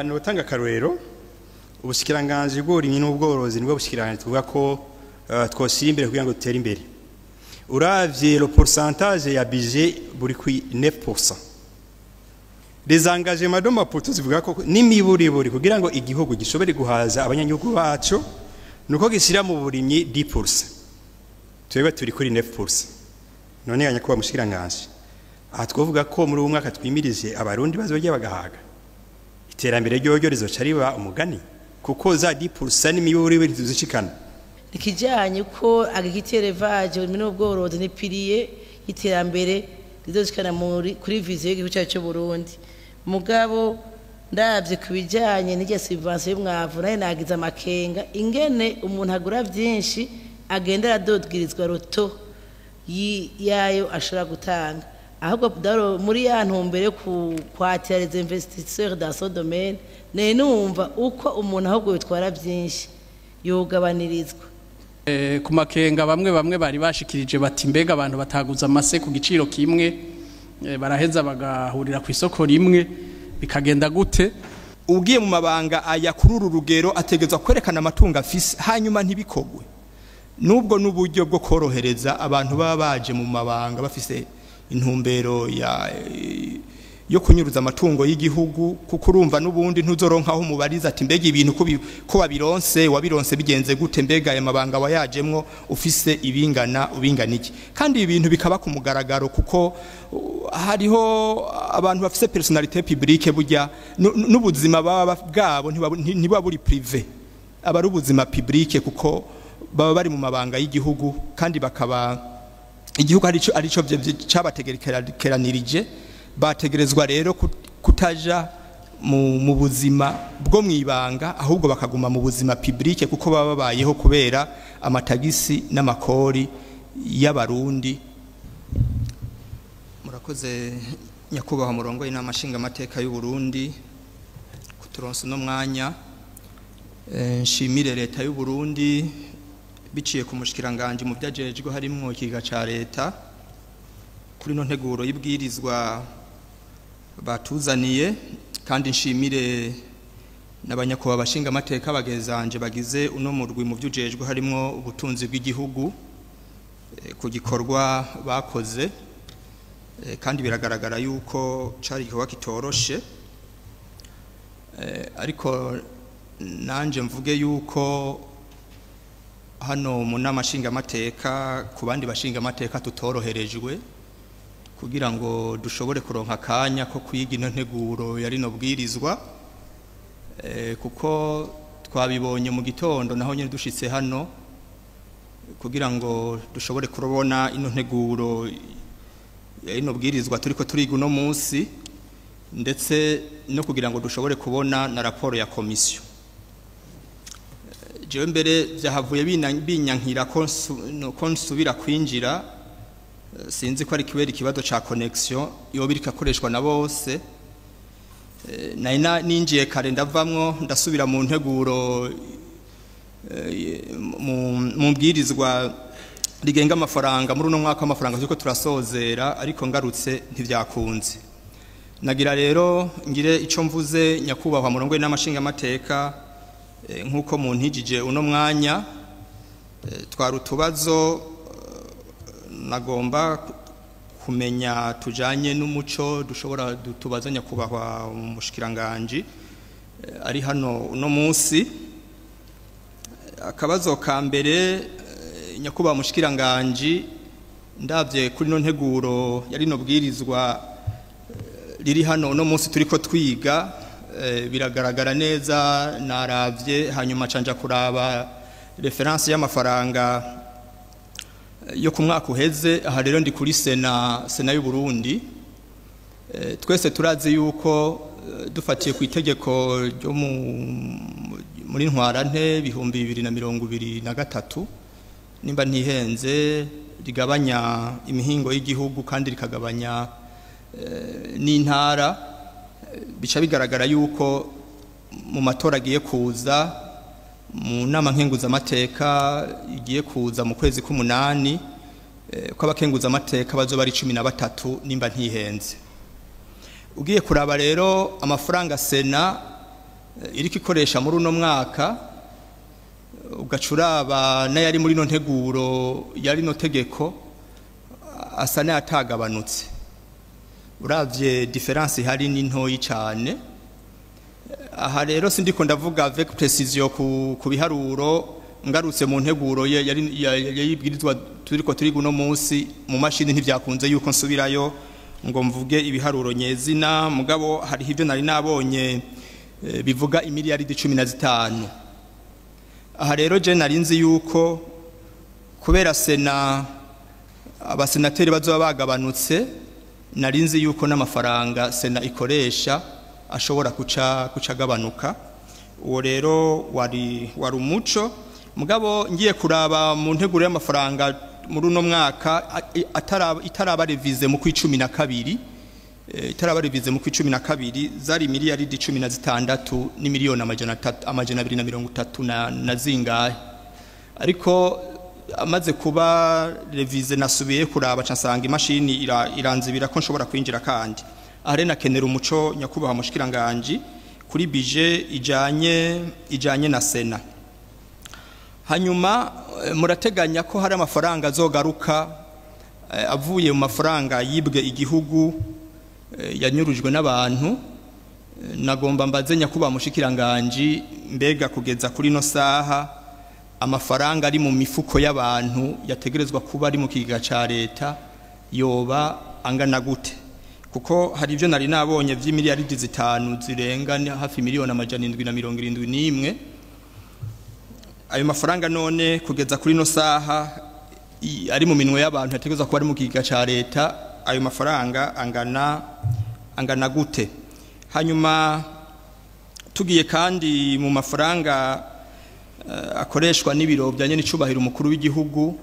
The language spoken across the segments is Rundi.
notanga karorero ubushikiranganje bw'uburimyi n'ubworozi nibwo bushikiranganje tuvuga ko twoshyira imbere kugira ngo dutere imbere. Uravye le pourcentage ya budget buri ku 9%. Les engagements de mapoto zivuga ko n'imiburiburi kugira ngo igihugu gishobore guhaza abanyagihugu bacu nuko gishyira mu burimyi 10%. Twebwe turi kuri 9%. None yanyakuba mushikiranganje. Aha twovuga ko muri uwo mwaka twimirije abarundi bazojya bagahaga. Iterambere ryo rizoca riba umugani kuko za 10% n'imiburiburi tuzishikana. Nikijanye ko agikiterevaje n'ubworozi n'ipiriye iterambere rizoshikana kuri vision y'igihugu cyacu cyo Burundi. Mugabo ndavye kubijanye n'ijya subvention y'umwavu nayo nagize amakenga ingene umuntu agura byinshi agenda aradodgirizwa roto yayo ashobora gutanga ahubwo daro muri ya ntumbere yo kwatira les investisseurs dans ce domaine ne numva uko umuntu ahubwo bitwara byinshi yogabanirizwa. Ku makenga bamwe bari bashikirije bati mbega abantu bataguza amase ku giciro kimwe baraheza bagahurira ku isoko rimwe bikagenda gute? Ugiye mu mabanga aya kuri uru rugero ategezwa kwerekana amatungo afise hanyuma ntibikogwe nubwo n'uburyo bwo korohereza abantu baba baje mu mabanga bafise intumbero yo kunyuruza amatungo y'igihugu kuko urumva n'ubundi ntuzoronkaho mubariza ati mbega ibintu ko wabironse bigenze gute mbega aya mabanga wayajemwo ufise ibingana iki kandi ibintu bikaba ku mugaragaro kuko hariho abantu bafise personnalité publique burya n'ubuzima bwabo ntiba buri privé aba ari ubuzima publique kuko baba bari mu mabanga y'igihugu kandi bakaba igihugu arico cabategereranirije bategerezwa rero kutaja mu buzima bwo mwibanga ahubwo bakaguma mu buzima publique kuko baba babayeho kubera amatagisi n'amakori y'abarundi. Murakoze nyakubahwa murongo y'inama nshingamateka y'u Burundi kuturonsa no mwanya. Nshimire leta y'u Burundi biciye ku mushikiranganje mu byajejwe harimo ikiga ca leta kuri no nteguro y'ibwirizwa batuzaniye kandi nshimire n'abanyakuba bashinga amateka bagezanje bagize uno murwi mu byujejwe harimo ubutunzi bw'igihugu ku gikorwa bakoze kandi biragaragara yuko cari igikorwa kitoroshe ariko nanje mvuge yuko hano mu nama nshinga amateka ku bandi bashinga amateka tutoroherejwe kugira ngo dushobore kuronka akanya ko kwiga ino nteguro yari no bwirizwa kuko twabibonye mu gitondo naho nyine dushitse hano kugira ngo dushobore kurubona ino nteguro yari no bwirizwa turiko turiga uno munsi ndetse no kugira ngo dushobore kubona na raporo ya komisiyo. Jewe mbere byahavuye binyankira ko nsubira kwinjira sinzi ko ari kibera ikibazo ca connection yoba iriko akoreshwa na bose ninjiye kare ndavamwo ndasubira mu nteguro mu mbwirizwa rigenga amafaranga muri uno mwaka w'amafaranga zuko turasozera ariko ngarutse ntivyakunze. Nagira rero ngire ico mvuze nyakubahwa murongo n'amashinga amateka nkuko muntijije uno mwanya twarutubazo nagomba kumenya tujanye n'umuco dushobora dutubaza nyakubahwa umushikiranganje ari hano uno munsi. Akabazo ka mbere nyakubahwa umushikiranganje ndavye kuri no nteguro yari no bwirizwa riri hano uno munsi turiko twiga biragaragara neza naravye hanyuma canja kuraba reference y'amafaranga yo ku mwaka uheze. Aha rero ndi kuri sena y'u Burundi. Twese turazi yuko dufatiye ku itegeko ryo muri ntwarante 2023 nimba ntihenze rigabanya imihingo y'igihugu kandi rikagabanya n'intara bica bigaragara yuko mu matora agiye kuza mu nama nkenguza amateka igiye kuza mu kwezi k'umunani ko abakenguza amateka bazoba ari 13 nimba ntihenze. Ugiye kuraba rero amafaranga sena iriko ikoresha muri uno mwaka ugacuraba n'ayari muri no nteguro yari no tegeko asa n'atagabanutse uravye difference hari ni ntoyi cyane. Aha rero sindiko ndavuga avec precision ku biharuro ngarutse mu nteguro yayibwirizwa turiko turi guno munsi mu mashini ntivyakunze yuko nsubirayo ngo mvuge ibiharuro nyezina mugabo hari ivyo nari nabonye bivuga imiliyaridi 15. Aha rero je narinzi yuko kubera sena abasenateri bazoba bagabanutse narinzi yuko n'amafaranga sena ikoresha ashobora kuca gabanuka. Uwo rero wari umuco mugabo ngiye kuraba mu nteguro y'amafaranga muri uno mwaka itaraba revize mu kw'icumi na kabiri zari miliyaridi 16 n'imiliyoni amajana 230 na zingahe, ariko amaze kuba revize nasubiye kuraba cansanga imashini iranzibira ko nshobora kwinjira kandi ahare nakenera umuco nyakubaha mushikiranganje kuri budget ijanye na sena. Hanyuma murateganya ko hari amafaranga azogaruka avuye mu mafaranga yibwe igihugu yanyurujwe n'abantu. Nagomba mbaze nyakubaha mushikiranganje mbega kugeza kuri no saha amafaranga ari mu mifuko y'abantu yategerezwa kuba ari mu kigega ca leta yoba angana gute? Kuko hari ivyo nari nabonye vy'imiliyaridi 5 zirenga hafi miliyoni amajana 771. Ayo mafaranga none kugeza kuri no saha ari mu minwe y'abantu yategerezwa kuba ari mu kigega ca leta, ayo mafaranga angana gute? Hanyuma tugiye kandi mu mafaranga akoreshwa n'ibiro bya nyene icubahiro umukuru w'igihugu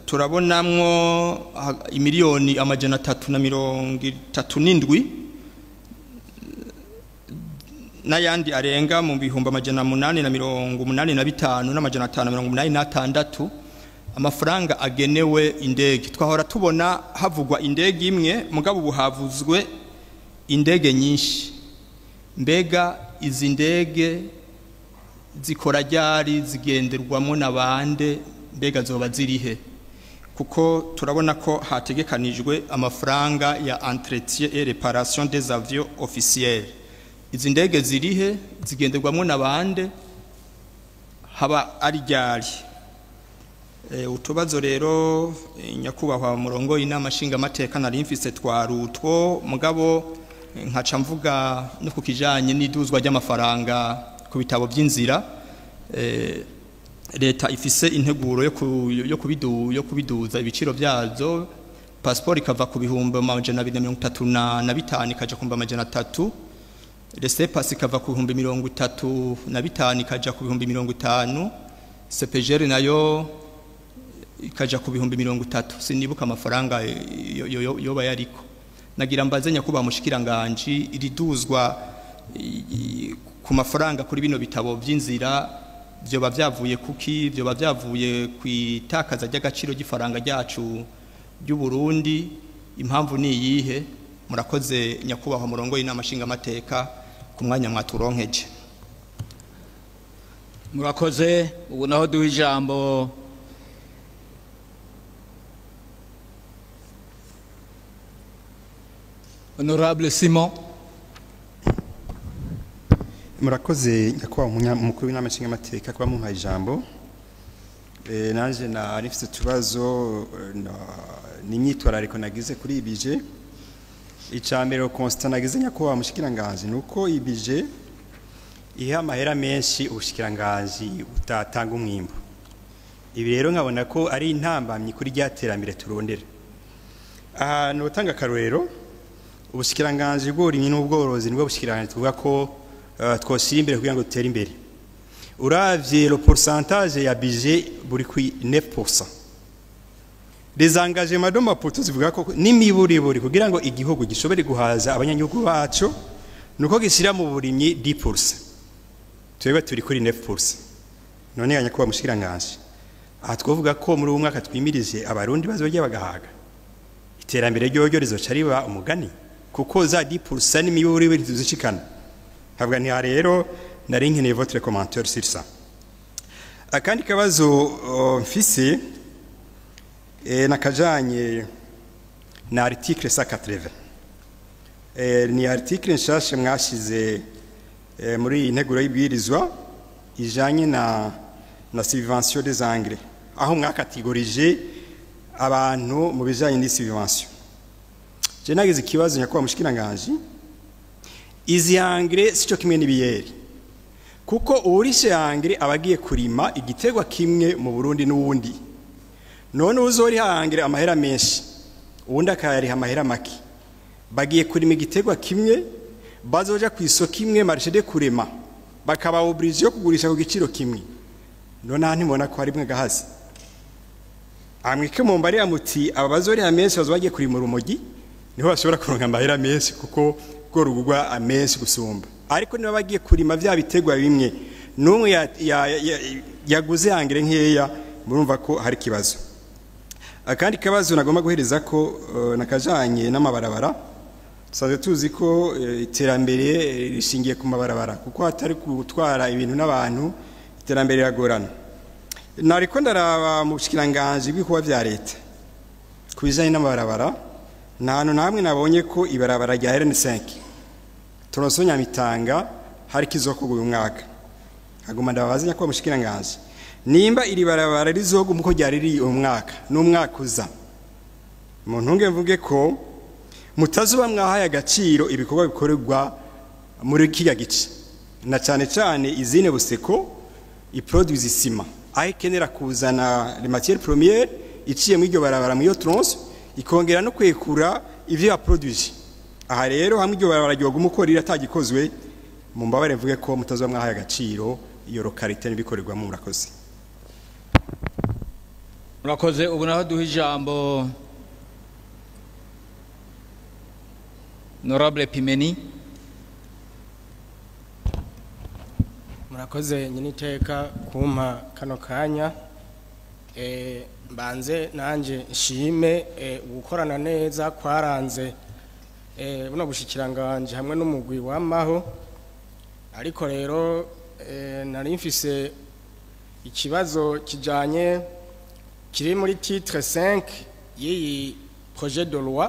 turabonamwo imiliyoni amajana 337 n'ayandi arenga mu bihumbi amajana 885 n'amajana 586 amafaranga agenewe indege. Twahora tubona havugwa indege imwe mugabo ubu havuzwe indege nyinshi. Mbega izi ndege zikora ryari, zigenderwamo nabande, mbega zoba zirihe? Kuko turabona ko hategekanijwe amafaranga ya entretien et réparation des avions officiels. Izi ndege zirihe, zigenderwamo nabande, haba ari ryari? Utubazo rero nyakubahwa murongo inama nshinga mateka nari mfise twarutwo mugabo nkaca mvuga no kukijanye n'iduzwa ry'amafaranga ku bitabo by'inzira. Leta ifise integuro yo kubiduza ibiciro byazo. Passport ikava ku bihumbi amajana 235 ikaja ku amajana 3. Resepas ikava ku bihumbi 35 ikaja ku bihumbi 50. CPGR nayo ikaja ku bihumbi 30. Sinibuka amafaranga yoba yariko. Nagira mbaze nyakuba mushikiranganje iriduzwa ku mafaranga kuri bino bitabo by'inzira byoba byavuye kuki, byoba byavuye kwitakaza ry'agaciro gifaranga ryacu ry'u Burundi, impamvu ni yihe? Murakoze nyakubaho murongo y'inama nshinga mateka ku mwanya mwaturonkeje. Murakoze. Ubu naho duha ijambo Honorable Simon. Murakoze nyakubaho mukuru w'inama nshinga mateka kuba mumpaye ijambo. Nanje na nifite tubazo n'imyitwarariko nagize kuri ibije. Icambere constant nagize nyakubaho mushikiranganje nuko ibije iha amahera menshi ubushikiranganje utatanga umwimbo. Ibi rero nkabona ko ari intambamyi kuri ryaterambere turondera. Aha notanga karorero ubushikiranganje bw'uburimyi n'ubworozi nibwo bushikiranganje tuvuga ko twosimbere kugira ngo dutere imbere. Uravye le pourcentage ya budget buri ku 9%. Les engagements de mapoto zivuga ko n'imiburiburi kugira ngo igihugu gishobore guhaza abanyagihugu bacu nuko gishyira mu burimyi 10%. Twebwe turi kuri 9%. None yanyakuba mushikiranganje. Aha twovuga ko muri uwo mwaka twimirije abarundi bazojya bagahaga. Iterambere ryo rizoca riba umugani kuko za 10% n'imiburiburi tuzishikana. havuga nti rero nari nkeneye votre commentaire sur ça. Akandi kabazo mfise nakajanye na article 180. Ni article nshashe mwashize muri integuro y'ibwirizwa ijanye na subvention des engrais, aho mwakategorije abantu mu bijanye ni subvention. Je nagize ikibazo nyakwa mushikiranganje, izi engrais sico kimwe n'ibiyeri, kuko urishe engrais abagiye kurima igitegwa kimwe mu Burundi n'uwundi, none uzori engrais amahera menshi uwundi akayari amahera make, bagiye kurima igitegwa kimwe bazoja ku isoko kimwe marché de kurema bakaba obligé yo kugurisha ku giciro kimwe, none ntimubona ko hari mwe gahazi amwike mu mbari amuti aba bazori amenshi bazobagiye kurima urumogi niho bashobora kuronka amahera menshi kuko go rugugwa amenshi gusumba, ariko niba bagiye kurima vya bitegwa bimwe n'umwe yaguze engrais nkeya, murumva ko hari kibazo. Akandi kabazo nagomba guhereza ko nakajanye n'amabarabara, tusanzwe tuzi ko iterambere rishingiye ku mabarabara, kuko hatari gutwara ibintu n'abantu iterambere ragorana. Nariko ndaraba mu bushikiranganje bw'ikuba vya leta kubijanye n'amabarabara, ntantu namwe nabonye ko ibarabara rya RN5 Tronso Nyamitanga hari kizoko uyu mwaka. Haguma ndababaza nyakwa mushikiranganje, nimba iri barabara rizoguma uko ryari riri uyu mwaka n'umwaka uza, mu ntunge mvuge ko mutazuba mwahaye agaciro ibikorwa bikorerwa muri kiya gice, na cyane cyane izine Buseko iproduce isima aho ikenera kuzana les matières premières iciye mu iryo barabara mu yo tronso ikongera no kwekura ivyo yaproduce. Aha rero hamwe iryo barabara ryo gumukorira atagikozwe, mu mbabare mvuge ko mutazuba mwahaye agaciro iyo localité nibikorerwa mu murakoze. Murakoze. Ubu naho duha ijambo Honorable Pimeni. Murakoze nyiniteka kumpa kano kanya, mbanze nanje nshime gukorana neza kwaranze buno bushikiranganje hamwe n'umugwi wamaho, ariko rero nari mfise ikibazo kijanye kiri muri titre 5 y'iyi projet de loi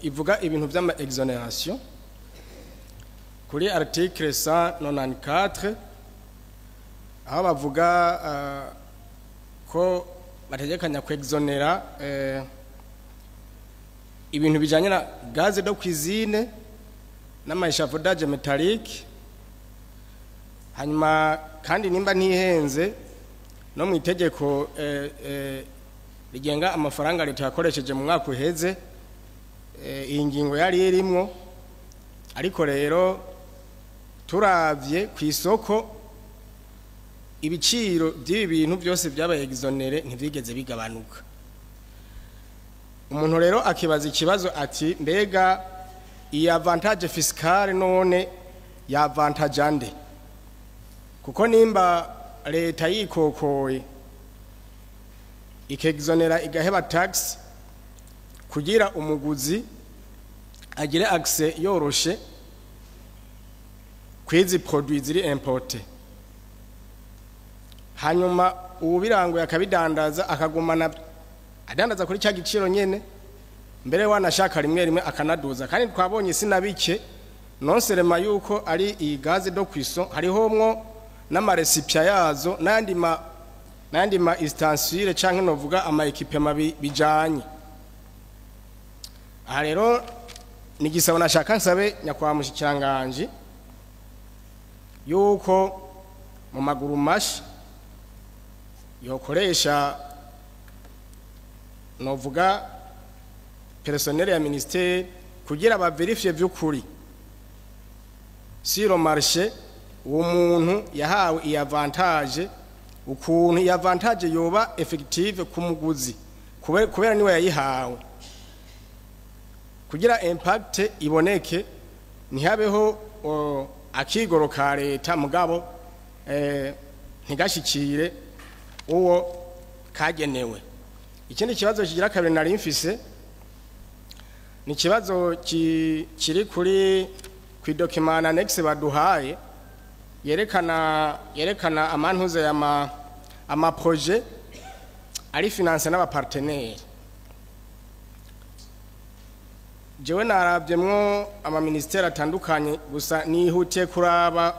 ivuga ibintu by'ama exonération kuri article 194, aho bavuga ko bategekanya ku exonera ibintu bijanye na gaz de cuisine n'amashavodage métallique. Hanyuma kandi nimba ntihenze no mu itegeko rigenga amafaranga leta yakoresheje mu mwaka uheze iyi ngingo yari irimwo, ariko rero turavye ku isoko ibiciro by'ibi bintu byose byabaye exonere ntivyigeze bigabanuka. Umuntu rero akibaza ikibazo ati mbega iyi avantage fiscale none ya avantage ande, kuko nimba leta yikokoye ikexonera igaheba tax kugira umuguzi agire accès yoroshe kwizi produits ziri importé, hanyuma ubirango yakabidandaza akagumana adandaza kuri cya giciro nyene, mbere wanashaka rimwe rimwe akanaduza. Kandi twabonye sinabike nonserema yuko ari iyi gaz do cuisson hariho mwo n'amarecipia yazo n'andi ma instanciere canke novuga ama equipement bijanye. Aha rero ni gisabo nashaka nsabe nyakwa mushikiranganje yuko mu maguru mashi yokoresha novuga personnel ya ministère kugira ba verifie vy'ukuri sur le marché umuntu yahawe iyi avantage, ukuntu iyi avantage yoba effective ku muguzi kubera niwe yayihawe, kugira impact iboneke ntihabeho akigoro ka leta mugabo ntigashikire uwo kagenewe. Ikindi kibazo kigira kabiri nari mfise ni kibazo kiri kuri document annex baduhaye yerekana amantuze ama projet ari finance n'aba partenaires. Jewe narabyemwo ama ministère atandukanye gusa nihutiye kuraba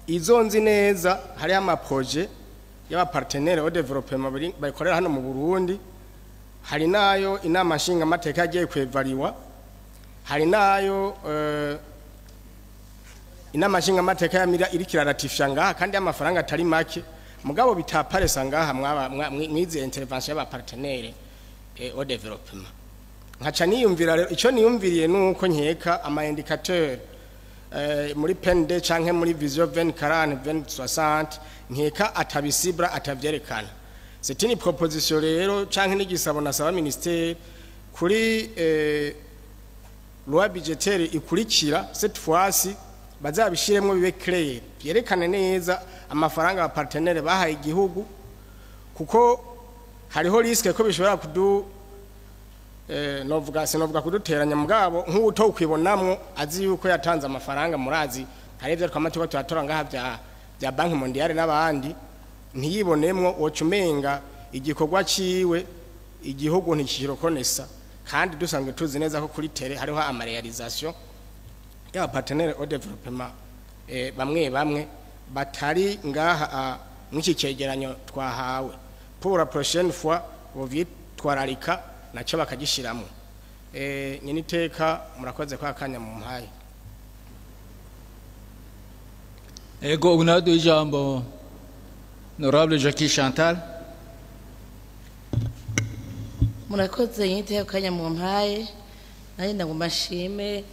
izo nzi neza hari ama projet y'aba partenaires au développement bakorera hano mu Burundi, hari nayo inama nshinga amateka yagiye kwevaliwa, hari nayo inama nshinga amateka yamira iri kiraratifya ngaha kandi amafaranga atari make mugabo bitaparesa ngaha mwize intervention y'aba partenaires au développement. Nkaca niyumvira rero ico niyumviriye nuko nkeka ama indicateur muri PND canke muri vision 2040 2060 nkeka atabisibra atavyerekana. C'est une proposition rero canke n'igisabo nasaba ministère kuri loi budgétaire ikurikira cette fois-ci bazabishiremwo bibe clair byerekane neza amafaranga ya partenaire bahaye igihugu, kuko hariho risque ko bishobora kudu novuga kuduteranya mugabo nk'uto ukwibonamwo azi yuko yatanze amafaranga murazi harivyo twamatuba twatora ngaha bya Banki Mondiale n'abandi ntiyibonemwo ocumenga igikorwa ciwe igihugu ntikirokonesa, kandi dusanzwe tuzi neza ko kuri tere hariho ama réalisation ya partenaire au développement bamwe batari ngaha mw'iki cegeranyo twahawe. Pour la prochaine fois twararika naco bakagishiramo. Nyine iteka murakoze kwa kanya mu mpaye. Ego unado ijambo Honorable Jackie Chantal. Murakoze nyine iteka kanya mu mpaye. Naje ndagomba nshime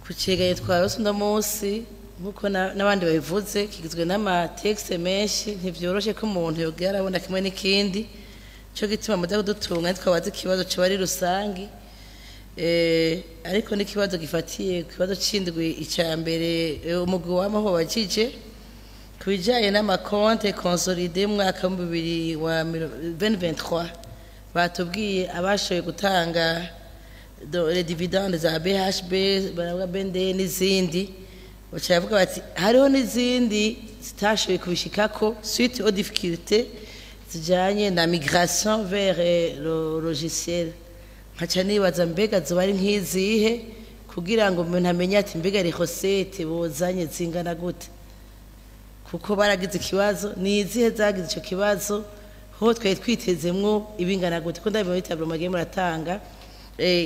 ku cegeranyo twarose uno munsi nkuko n'abandi babivuze kigizwe n'ama texte menshi ntivyoroshe ko umuntu yogera arabona kimwe n'ikindi. Cyo gituma muza kudutunga twabaza ikibazo cyo bari rusangi ariko n'ikibazo gifatiye kibazo cindwi icambere umugwi w'amaho bakije kubijanye n'amakonte consolidé mu mwaka wa 2023 batubwiye abashoye gutanga les dividendes za BHB baravuga BND n'izindi bacavuga bati hariho n'izindi zitashoye kubishikako suite aux difficultés zijanye na migration vers le logiciel. Nkaca nibaza mbega zoba ari nk'izihe kugira ngo umuntu amenye ati mbega recette bozanye zingana gute, kuko baragize ikibazo ni izihe zagize ico kibazo ho twaye twitezemwo ibingana gute ko ndabimo bitablo magiye muratanga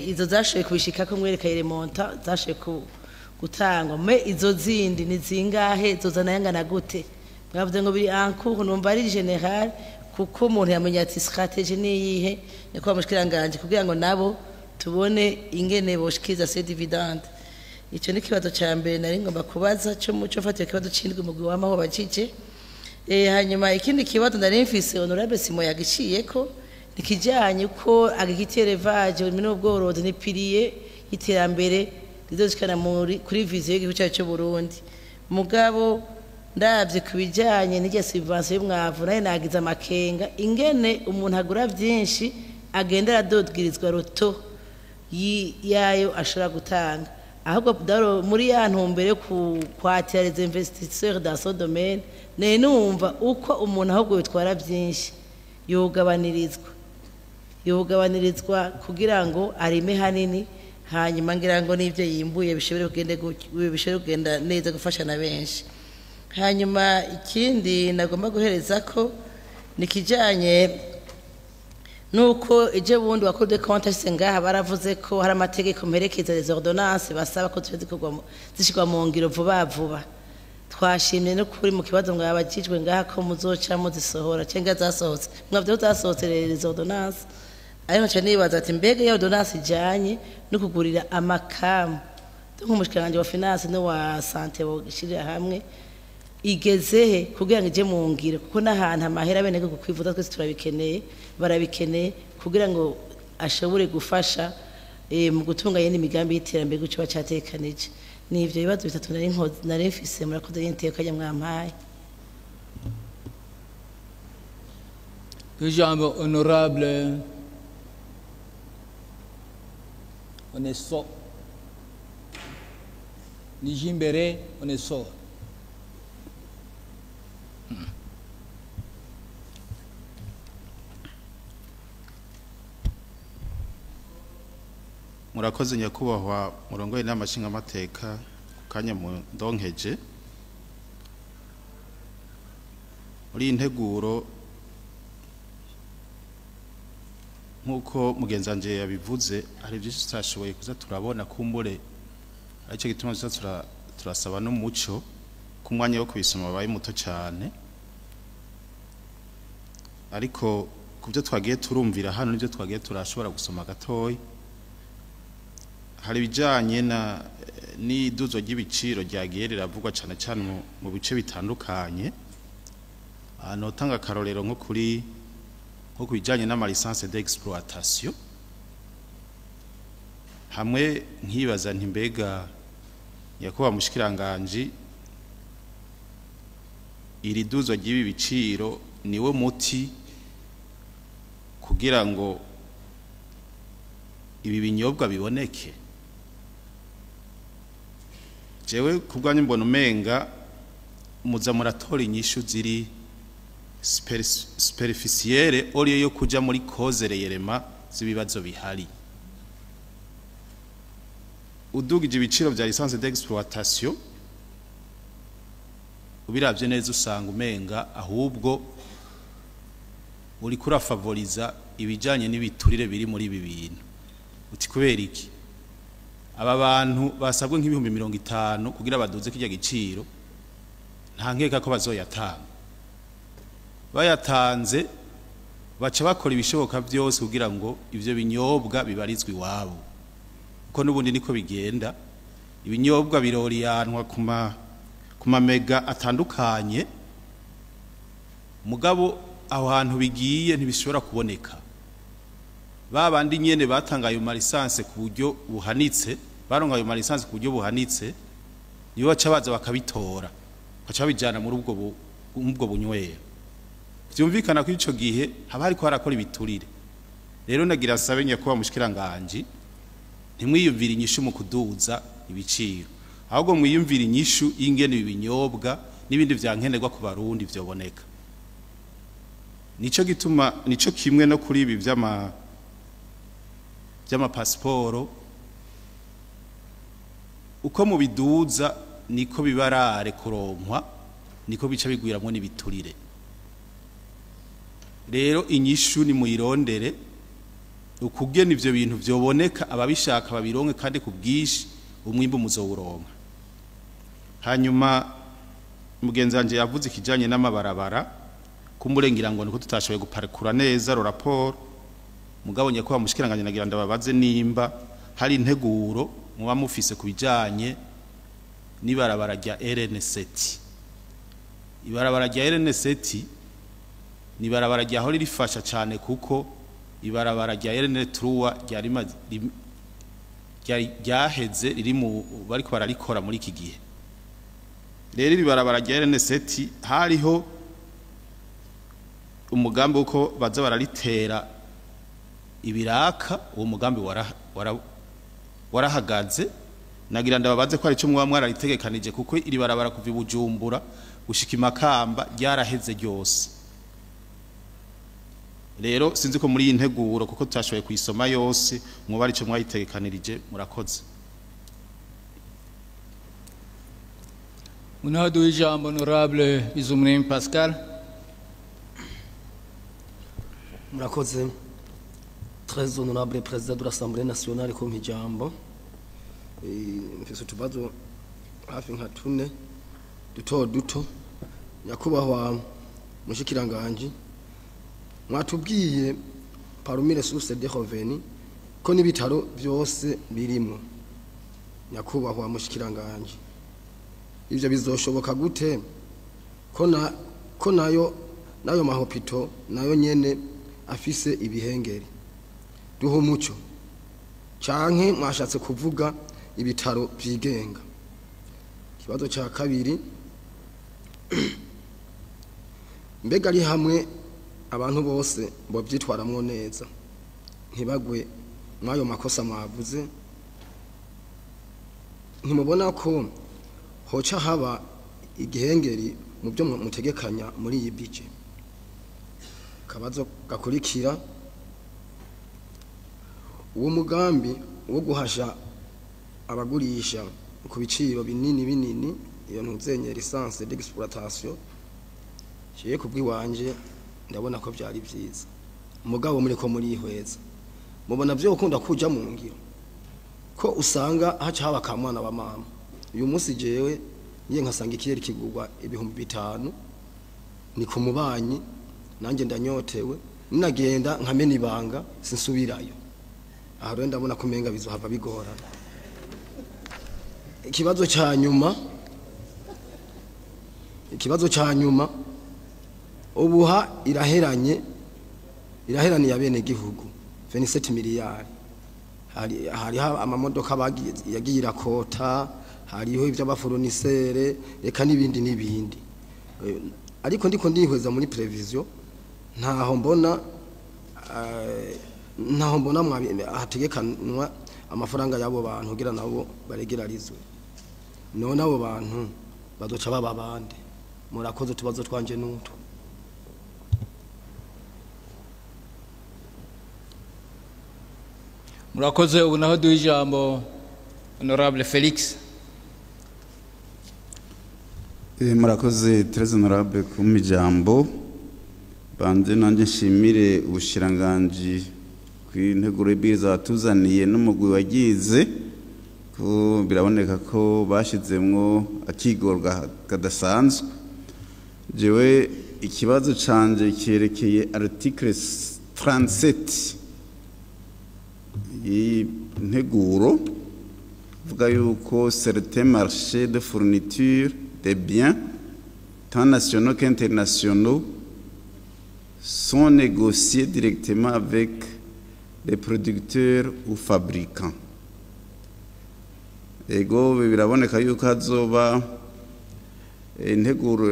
izo zashoye kubishikako mwereka remonta zashoye gutangwa me izo zindi ni zingahe zozana yangana gute. Mwavuze ngo biri en cours numva ari general kuko umuntu yamenya ati strategie niyihe niko bamushikiranganje kugira ngo nabo tubone ingene boshikiriza ces dividendes. Ico ni kibazo ca mbere nari ngomba kubaza cyo muco fatiye kibazo cindwe mugwi w'amaho bakije. Hanyuma ikindi kibazo nari mfise Honorable Simo yagiciyeko nikijanye ko agikiterevage n'ubworozi ni pilier y'iterambere rizoshikana kuri vision y'igihugu cyacu cy'u Burundi. Mugabo ndavye kubijanye n'irya subvention y'umwavu nayo nagize amakenga ingene umuntu agura vyinshi agenda aradodgirizwa roto yayo ashobora gutanga, ahubwo daro muri ya ntumbere yo kwatira les investisseurs dans ce domaine ne numva uko umuntu ahubwo bitwara vyinshi yogabanirizwa kugira ngo arime hanini, hanyuma ngira ngo n'ivyo yimbuye bishobore kugenda neza gufasha na benshi. Hanyuma ikindi nagomba guhereza ko nikijanye nuko ije bundi wa Cour des comptes ngaha baravuze ko hari amategeko mperekeza les ordonnances basaba ko zishikwa mu ngiro vuba. Twashimye no kuri mu kibazo mwabajijwe ngaha ko muzoca muzisohora cenga zasohotse mwavyo zasohotse les ordonnances ariko cyane nibaza ati mbega ya ordonnance ijanye no kugurira amakamu nk'umushikiranganje wa finance no wa santé bogishirira hamwe igezehe kugira ngo ije mu ngiro, kuko n'ahantu amahera bene ko kwivuza twese turabikeneye barabikeneye kugira ngo ashobore gufasha mu gutunganya n'imigambi y'iterambere guco bacatekanije. Nivyo bibazo bitatu nari mfise murakoze y'inteko kajya mwampaye. Ijambo Honorable Onesso. Nijimbere, on est sort. Murakoze nyakubahwa murongoye n'amashinga amateka kanya mu ndonkeje muri integuro nkuko mugenzanje yabivuze hari byinshi tutashoboye kuza turabona kumbure aricyo gituma turasaba n'umuco ku mwanya wo kubisoma babaye muto cyane ariko kubyo twagiye turumvira hano nibyo twagiye turashobora gusoma gatoyi hari bijanye na n'iduzo ry'ibiciro ryagiye riravugwa cyane cyane mu bice bitandukanye notanga karorero nko kubijanye n'ama licence d'exploitation hamwe nkibaza nti mbega yakuba mushikiranganje iri duzo ry'ibi biciro niwe muti kugira ngo ibi binyobwa biboneke jewe kubwanyu mbona umenga muza muratora inyishu ziri superficielle oriyo yo kuja muri cause reyerema z'ibibazo bihari udugije ibiciro vya licence d'exploitation ubiravye neza usanga umenga ahubwo uri kurafavoriza ibijanye n'ibiturire biri muri ibi bintu uti kubera iki aba bantu basabwe nk'ibihumbi 50 kugira baduze kijya giciro nta nkeka ko bazoyatanga bayatanze baca bakora ibishoboka byose kugira ngo ivyo binyobwa bibarizwe iwabo ko nubundi niko bigenda ibinyobwa biroriyanwa kuma mega atandukanye mugabo aho hantu bigiye ntibishobora kuboneka babandi nyene batangaye mu license ku buryo buhanitse barongaye mu license ku buryo buhanitse nibo baca baza bakabitora baca bijana muri ubwo bunywero vyumvikana ko ico gihe haba hariko harakora ibiturire rero nagira sabe nyakuba mushikiranganje ntimwiyumvira inyishu mu kuduza ibiciro ahubwo mwiyumvira inyishu y'ingene ibinyobwa n'ibindi vyankenerwa ku barundi vyoboneka nico gituma nico kimwe no kuri ibi pasiporo uko mubiduza niko bibarare kuronkwa niko bica bigwiramwo n'ibiturire rero inyishu ni muyirondere ukugena ivyo bintu vyoboneka ababishaka babironke kandi kubwishi umwimbo muzowuronka hanyuma mugenzanje yavuze ikijanye n'amabarabara kumurengera ngo niko tutashoboye guparekura neza ro rapport mugabo nyako bamushikiranganye nagira ndababaze nimba hari integuro muba mufise kubijanye nibarabara rya RN7 ibarabara rya RN7 nibarabara rya hori rifasha cyane kuko ibarabara rya RN3 ryaheze riri mu bariko bararikora muri iki gihe rero ibarabara rya RN7 hariho umugambi uko baza bararitera ibiraka uwo mugambi warahagaze nagira ndababaze ko ari cyo mwa mwararitegekanije kuko iri barabara kuva Bujumbura gushika Makamba ryaraheze ryose rero sinzi ko muri integuro kuko tutashoboye kuyisoma yose mwoba ari cyo mwayitegekanirije murakoze Munado ijambo honorable Bizumuremyi Pascal. Murakoze. Très honorable président de l'Assemblée nationale comme ijambo. Mfise utubazo hafi nka tune duto nyakubahwa mushikiranganje mwatubwiye parmi les sources de revenus ko n'ibitaro byose birimo nyakubahwa mushikiranganje ivyo bizoshoboka gute ko nayo mahopito nayo nyene afise ibihengeri duho umuco canke mwashatse kuvuga ibitaro vyigenga kibazo ca kabiri mbega ari hamwe abantu bose bo byitwaramwo neza ntibagwe mwayo makosa mwavuze ntimubona ko hoca haba igihengeri mu byo mutegekanya muri iyi budget. Kabazo gakurikira, uwo mugambi wo guhasha abagurisha ku biciro binini iyo ntuzenye licence d'exploitation ciye kubwiwanje ndabona ko byari byiza. Mugabo muri ko muri ihweza mubona byo ukunda kuja mu ngiro ko usanga haca haba kamwana wa mama. Uyu munsi jewe niye nkasanga ikirere kigurwa 5,000 ni ku mubanyi nanjye ndanyotewe ninagenda nkamena ibanga sinsubirayo. Aha rero ndabona ko menga bizohava bigorana. Ikibazo ca nyuma ubuha iraheranye ya bene gihugu 27 miliyari. Hariho amamodoka yagiye irakota, hariho iby'abafonisere reka n'ibindi. Ariko ndiko ndihweza muri prevision ntaho mbona hategekanwa amafaranga y'abo bantu kugira nabo baregerarizwe. None abo bantu bazoca baba bande? Murakoze, tubazo twanje n'utu. Murakoze. Ubu naho duha ijambo Honorable Felix. Murakoze très honorable kumpa ijambo. Banze nanjye nshimire ubushiranganji kw'integuro y'ibwirizwa batuzaniye n'umugwi wagize ko biraboneka ko bashizemwo akigorwa kadasanzwe. Jewe ikibazo canje cyerekeye article 37 y'integuro vuga yuko certains marchés de fourniture des biens tant nationaux qu'internationaux sont négociés directement avec les producteurs ou fabricants. Ego biraboneka yuko hazoba integuro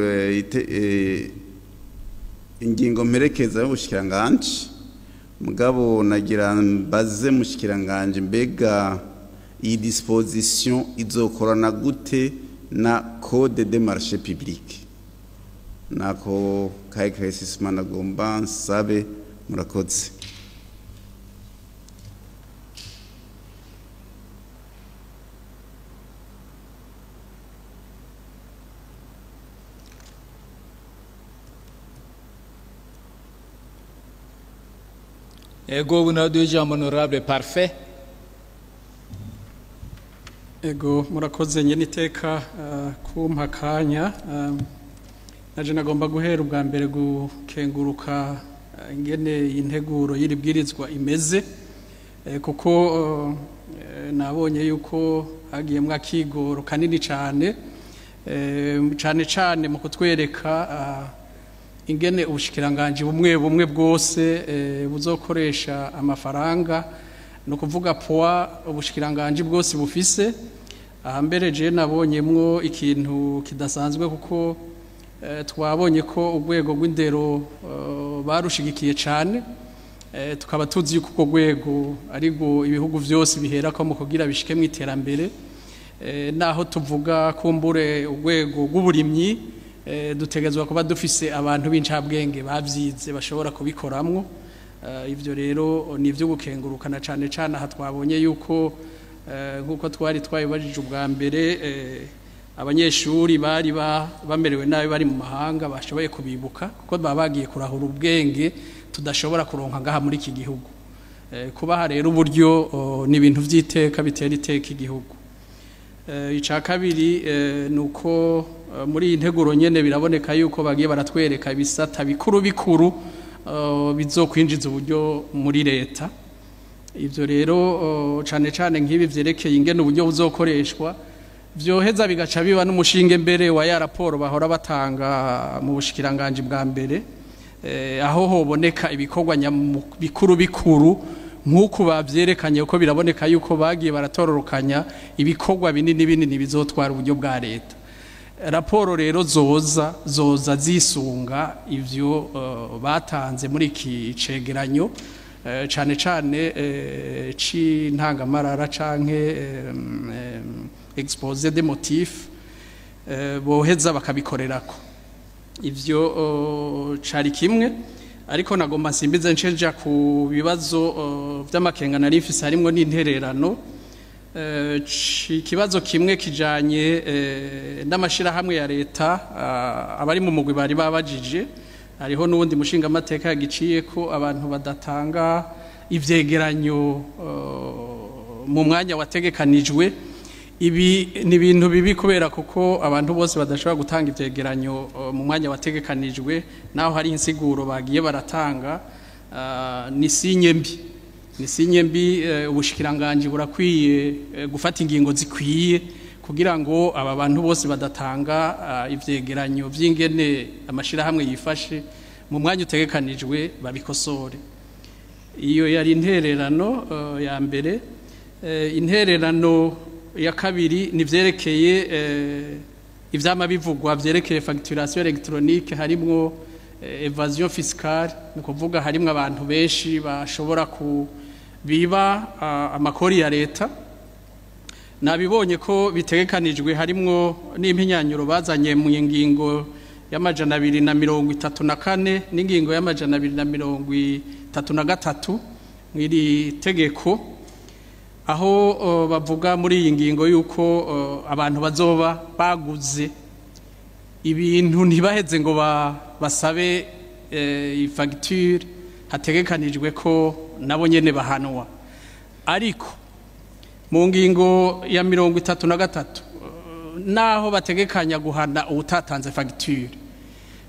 ingingo mperekeza y'ubushikiranganje. Mugabo nagira mbaze mushikiranganje mbega iyi disposition izokorana gute na code des marchés publics? Nako kaikresisma nagomba nsabe. Murakoze. Ego ubu naho duha ijambo Honorable Parfait. Ego murakoze nyene iteka kumpa kanya. Naje nagomba guhera ubwa mbere gukenguruka ingene integuro y'iribwirizwa imeze, kuko nabonye yuko hagiyemwo akigoro kanini cane mu kutwereka ingene ubushikiranganje bumwe bwose buzokoresha amafaranga, no kuvuga poa ubushikiranganje bwose bufise. Ahambere je nabonyemwo ikintu kidasanzwe kuko twabonye ko urwego rw'indero barushigikiye cyane, tukaba tuzi yuko urwo rwego ariko ibihugu byose biherako mu kugira bishike mu iterambere. Naho tuvuga kumbure urwego rw'uburimyi dutegezwa kuba dufise abantu b'incabwenge bavyize bashobora kubikoramwo. Ivyo rero ni ivyo gukengurukana cyane aha twabonye yuko nkuko twari twabibajije ubwa mbere abanyeshuri bari bamerewe nabi bari mu mahanga bashoboye kubibuka kuko babagiye kurahura ubwenge tudashobora kuronka ngaha muri iki gihugu. Kubaha rero uburyo ni ibintu vy'iteka bitera iteka igihugu. Ica kabiri nuko muri iyi nteguro nyene biraboneka yuko bagiye baratwereka ibisata bikuru bizokwinjiza uburyo muri leta. Ivyo rero cane nk'ibi vyerekeye ingene uburyo buzokoreshwa vyoheza bigaca biba n'umushinge mbere wa ya raporo bahora batanga mu bushikiranganje bwa mbere, aho hoboneka ibikorwa bikuru nk'uko bavyerekanye uko biraboneka yuko bagiye baratororokanya ibikorwa binini bizotwara uburyo bwa leta. Raporo rero zoza zisunga ivyo batanze muri iki cegeranyo cane c'intangamarara canke exposé des motifs boheza bakabikorerako. Ivyo cari kimwe, ariko nagomba nsimbize nceja ku bibazo vy'amakenga nari mfise harimwo n'intererano. Ikibazo kimwe kijanye n'amashirahamwe ya leta abari mu mugwi bari babajije, hariho n'ubundi mushinga amateka yagiciye ko abantu badatanga ivyegeranyo mu mwanya wategekanijwe. Ibi ni ibintu bibi kubera kuko abantu bose badashobora gutanga ivyegeranyo mu mwanya wategekanijwe, naho hari insiguro bagiye baratanga. Ni sinye mbi ubushikiranganje burakwiye gufata ingingo zikwiye kugira ngo aba bantu bose badatanga ivyegeranyo vy'ingene amashirahamwe yifashe mu mwanya utegekanijwe babikosore. Iyo yari intererano ya mbere. Intererano ya kabiri ni vyerekeye ivyama bivugwa vyerekeye facturation électronique, harimwo evasion fiscale, ni kuvuga harimwo abantu benshi bashobora kubiba amakori ya leta. Nabibonye ko bitegekanijwe harimwo n'impinyanyuro bazanye mu ngingo y'amajana 234 n'ingingo y'amajana 233 mw'iri tegeko, aho bavuga muri iyi ngingo yuko abantu bazoba baguze ibintu ntibaheze ngo basabe ifagitire, hategekanijwe ko nabo nyene bahanwa. Ariko mu ngingo ya 33 naho bategekanya guhana ubutatanze fagitire,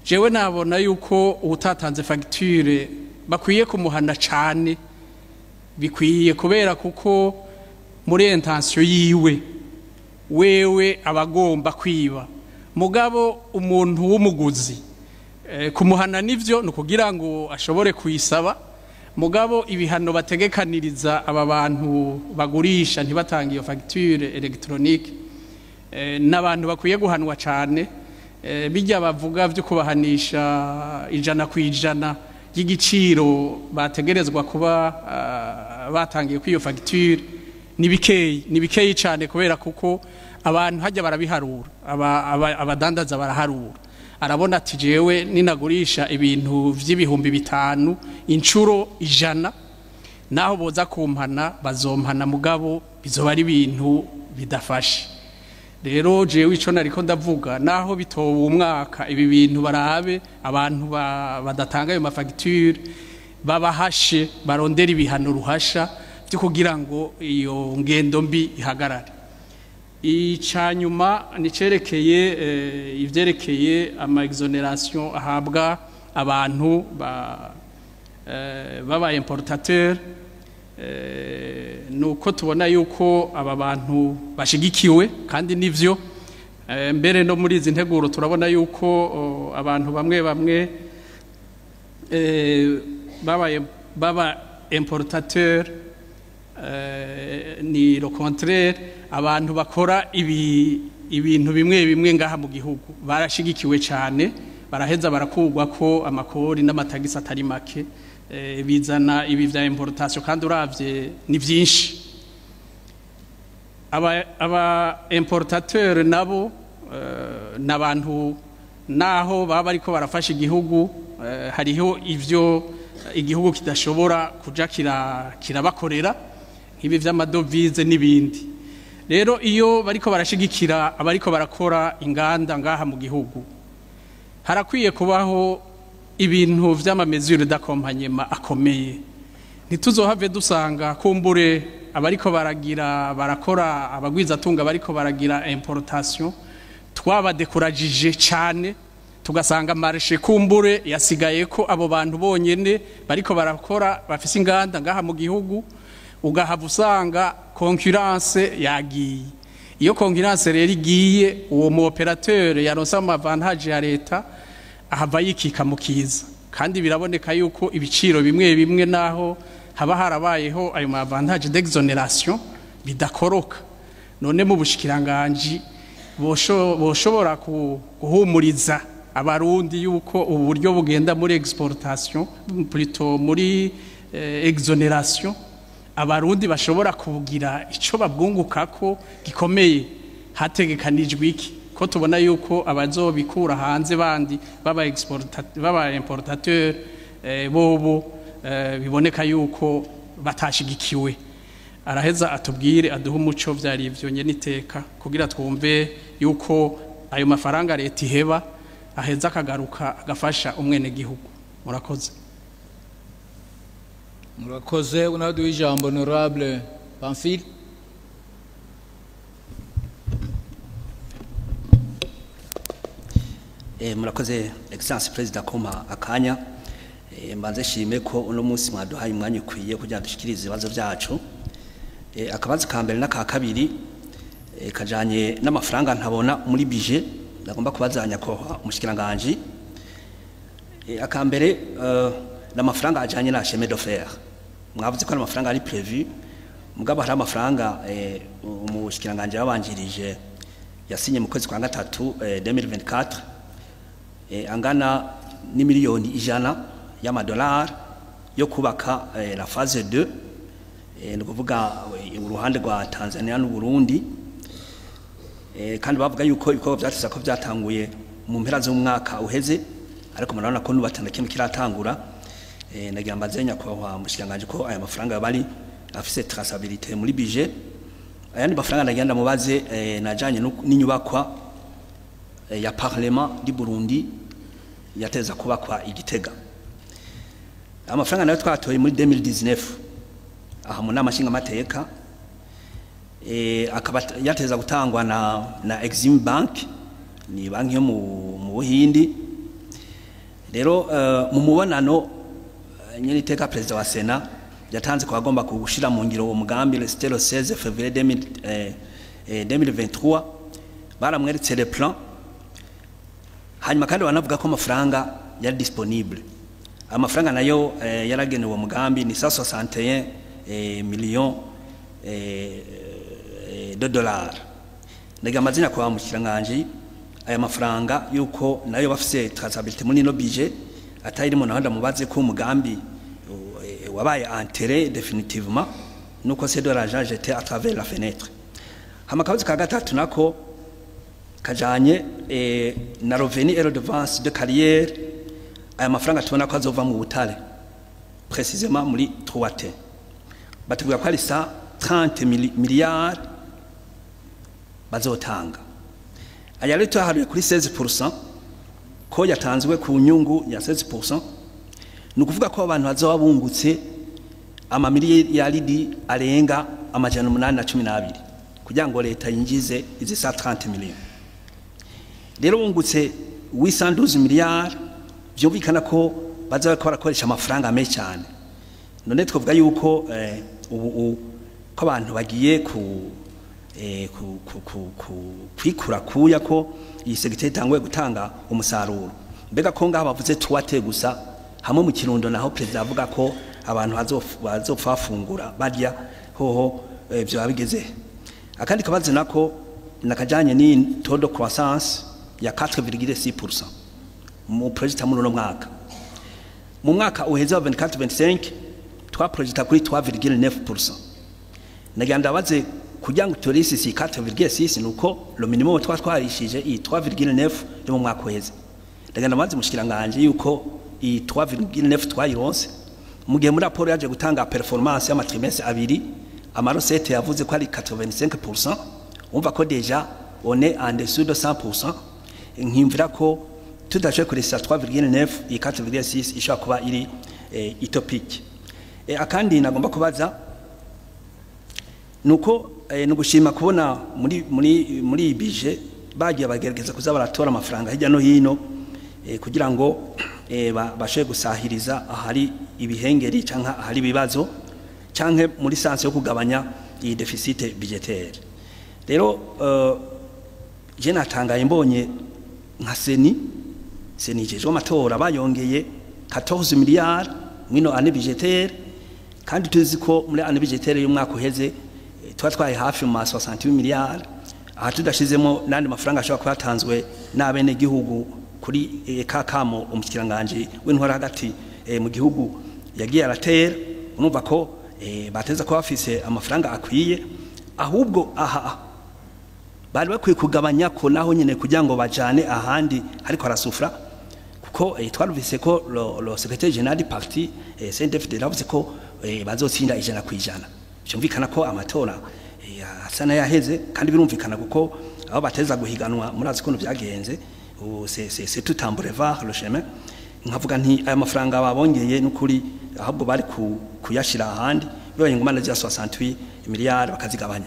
jewe nabona yuko ubutatanze fagitire bakwiye kumuhana cane, bikwiye kubera kuko muri intention yiwe wewe abagomba kwiba. Mugabo umuntu w'umuguzi kumuhana nivyo nukugira ngo ashobore kuyisaba. Mugabo ibihano bategekaniriza aba bantu bagurisha ntibatanga iyo facture électronique n'abantu bakwiye guhanwa cane. Bijya bavuga vyo kubahanisha 100% y'igiciro bategerezwa kuba batangiye kwiyo facture ni bikeyi cyane, kubera kuko abantu hajya barabiharura, abadandaza baraharura, arabona ati jewe ninagurisha ibintu vy'ibihumbi 5 incuro 100 naho boza kumpana bazompana, mugabo bizoba ari ibintu bidafashe. Rero jewe ico nariko ndavuga, naho bitoba umwaka ibi bintu barabe abantu badatanga ayo mafagitire babahashe, barondera ibihano ruhasha byo kugira ngo iyo ngendo mbi ihagarare. Icanyuma nicerekeye ivyerekeye ama exoneration ahabwa abantu baba importateur. Nuko tubona yuko aba bantu bashigikiwe kandi nivyo, mbere no muri izi nteguro turabona yuko abantu bamwe baba importateur ni le contraire, abantu bakora ibintu bimwe ngaha mu gihugu barashigikiwe cyane, baraheza barakugwa ko amakori n'amatagisi atari make bizana ibi vya importation, kandi uravye ni vyinshi. Aba importateur nabo n'abantu naho baba ariko barafasha igihugu, hariho ivyo igihugu kidashobora kuja kirabakorera nk'ibi vy'amadovize n'ibindi. Rero iyo bariko barashigikira abariko barakora inganda ngaha mu gihugu, harakwiye kubaho ibintu vy'amamezure d'accompagnement akomeye. Ntituzohave dusanga kumbure abariko barakora abagwizatunga bariko baragira importation twabadekurajije cyane, tugasanga marché kumbure yasigaye ko abo bantu bonyene bariko barakora bafise inganda ngaha mu gihugu, ugahava usanga concurrence yagiye. Iyo concurrence rero igiye, uwo mu operateur yaronse amavantage ya leta ahava yikika mu kiza, kandi biraboneka yuko ibiciro bimwe naho haba harabayeho ayo mavantage d'exonération bidakoroka. None mu bushikiranganje boshobora guhumuriza abarundi yuko uburyo bugenda muri exportation plutôt muri exonération, abarundi bashobora kugira ico babwungukako gikomeye. Hategekanijwe iki ko ko tubona yuko abazobikura hanze bandi baba importateur bobo biboneka yuko batashigikiwe. Araheza atubwire aduha umuco vyari ivyo nyeniteka kugira twumve yuko ayo mafaranga leta iheba aheza akagaruka agafasha umwene gihugu. Murakoze. Murakoze. Unaduha ijambo honorable Pamphile. Murakoze Excellence President Koma akanya. Mbanze shime ko uno munsi mwaduhaye umwanya ukwiye kugira dushikirize ibibazo byacu. Akabazo ka mbere n'aka kabiri kajanye n'amafaranga ntabona muri budget ndagomba kubazanya ko umushikiranganje. Akambere n'amafaranga ajanye na chemin de fer. Mwavuze ko amafaranga ari prévu mugabo hari amafaranga umushikiranganje yabanjirije yasinye mu kwezi kwa gatatu 2024 angana ni miliyoni 100 y'amadolari yo kubaka la phase 2 ni kuvuga uruhande rwa Tanzania n'u Burundi kandi bavuga yuko ibikorwa byatse ko byatanguye mu mpera z'umwaka uheze ariko murabona ko nubatana kintu kiratangura nagira mbazenya ko mushikanganje ko aya mafaranga bari afise traçabilité muri budget ayandi mafaranga nagenda mubaze najanye n'inyubakwa ya parlement du Burundi yateza kubakwa igitega. Amafaranga nayo twatoye muri 2019 aha mu nama nshinga mateka akaba yateza gutangwa na Exim Bank ni banki yo mu Buhindi. Rero mu mubonano nyene iteka president wa Sena yatanze ko agomba kugushira mu ngiro uwo mugambi le 16 février 2023 baramweretse le plan hanyuma kandi banavuga ko amafaranga yari disponible. Amafaranga nayo yaragenewe uwo mugambi ni 161 millions de dollars. Ndaga amazina kwa mushikiranganje aya mafaranga yuko nayo bafise traçabilité muri no budget atayirimo nahanda mubaze ko umugambi wabaye enterré définitivement nuko c'est de l'argent jeté à travers la fenêtre. Hamakabuzi ka gatatu nako kajanye na revenu et redevance de carrière aya mafaranga tubona ko azova mu butale précisément muri 3T batubwira ko ari 130 milliards bazotanga. Aya rero twaharuye kuri 16% ko yatanzwe ku nyungu ya 16%. Nukuvuga ko abantu bazoba bungutse amamiliyaridi arenga amajana 812 kugira ngo leta yinjize izi 130 millions. Rero bungutse 812 milliards byumvikana ko bazoba barakoresha amafaranga menshi cyane. None twavuga yuko ubu ko abantu bagiye kwikura kuya ko iyi segiteri itangwe gutanga umusaruro. Mbega ko ngaha bavuze tuwate gusa hamwe mu Kirundo naho president avuga ko abantu bazopfafungura barya hoho byo babigeze. Akandi kabaze nako nakajanye ni taux de croissance ya 4,6% mu project muri no mwaka. Mu mwaka uheze wa 24-25 twa project kuri 3,9%. Naganda baze kugira ngo turisi si 4,6 nuko lo minimum twarishije i 3,9 yo mu mwaka uheze. Naganda baze mushikiranganje yuko i 3,9 twayironse mu gihe muri rapport yaje gutanga performance ya matrimestre abiri amarosete yavuze ko ari 85%. Umva ko deja on est en dessous de 100%. Nkimvira ko tudashoboye kurisa 3,9 i 4,6 ishobora kuba iri utopique. Akandi nagomba kubaza nuko nugushima kubona muri budget bagiye bagerageza kuza baratora amafaranga hirya no hino kugira ngo bashoboye gusahiriza ahari ibihengeri canka ahari bibazo canke muri sanse yo kugabanya iyi deficit budgetaire. Rero je natangaye mbonye nka seni jeje amatora bayongeye 14 milliards mwino ane budgetaire kandi tuzi ko muri ane budgetaire y'umwaka uheze twatwaye hafi mu 68 milliards aha tudashizemo nandi mafaranga ashobora kubatanzwe n'abene gihugu kuri kakamo umushikiranganje w'intwara hagati mu gihugu yagiye aratera. Unumva ko bateza ko bafise amafaranga akwiye ahubwo aha bari bakwiye kugabanya ko naho nyene kugira ngo bajane ahandi ariko arasufra kuko twaruvise ko lo secrétaire général du parti CNDD-FDD yavuze ko bazotsinda 100%. Cyumvikana ko amatora asana yaheze kandi birumvikana kuko abo bateza guhiganwa murazi ko byagenze c'est tout en boulevard le chemin nkavuga nti aya mafaranga babongeye n'ukuri ahubwo bari kuyashira ahandi bibaye ngo manager 68 miliyari bakazigabanya.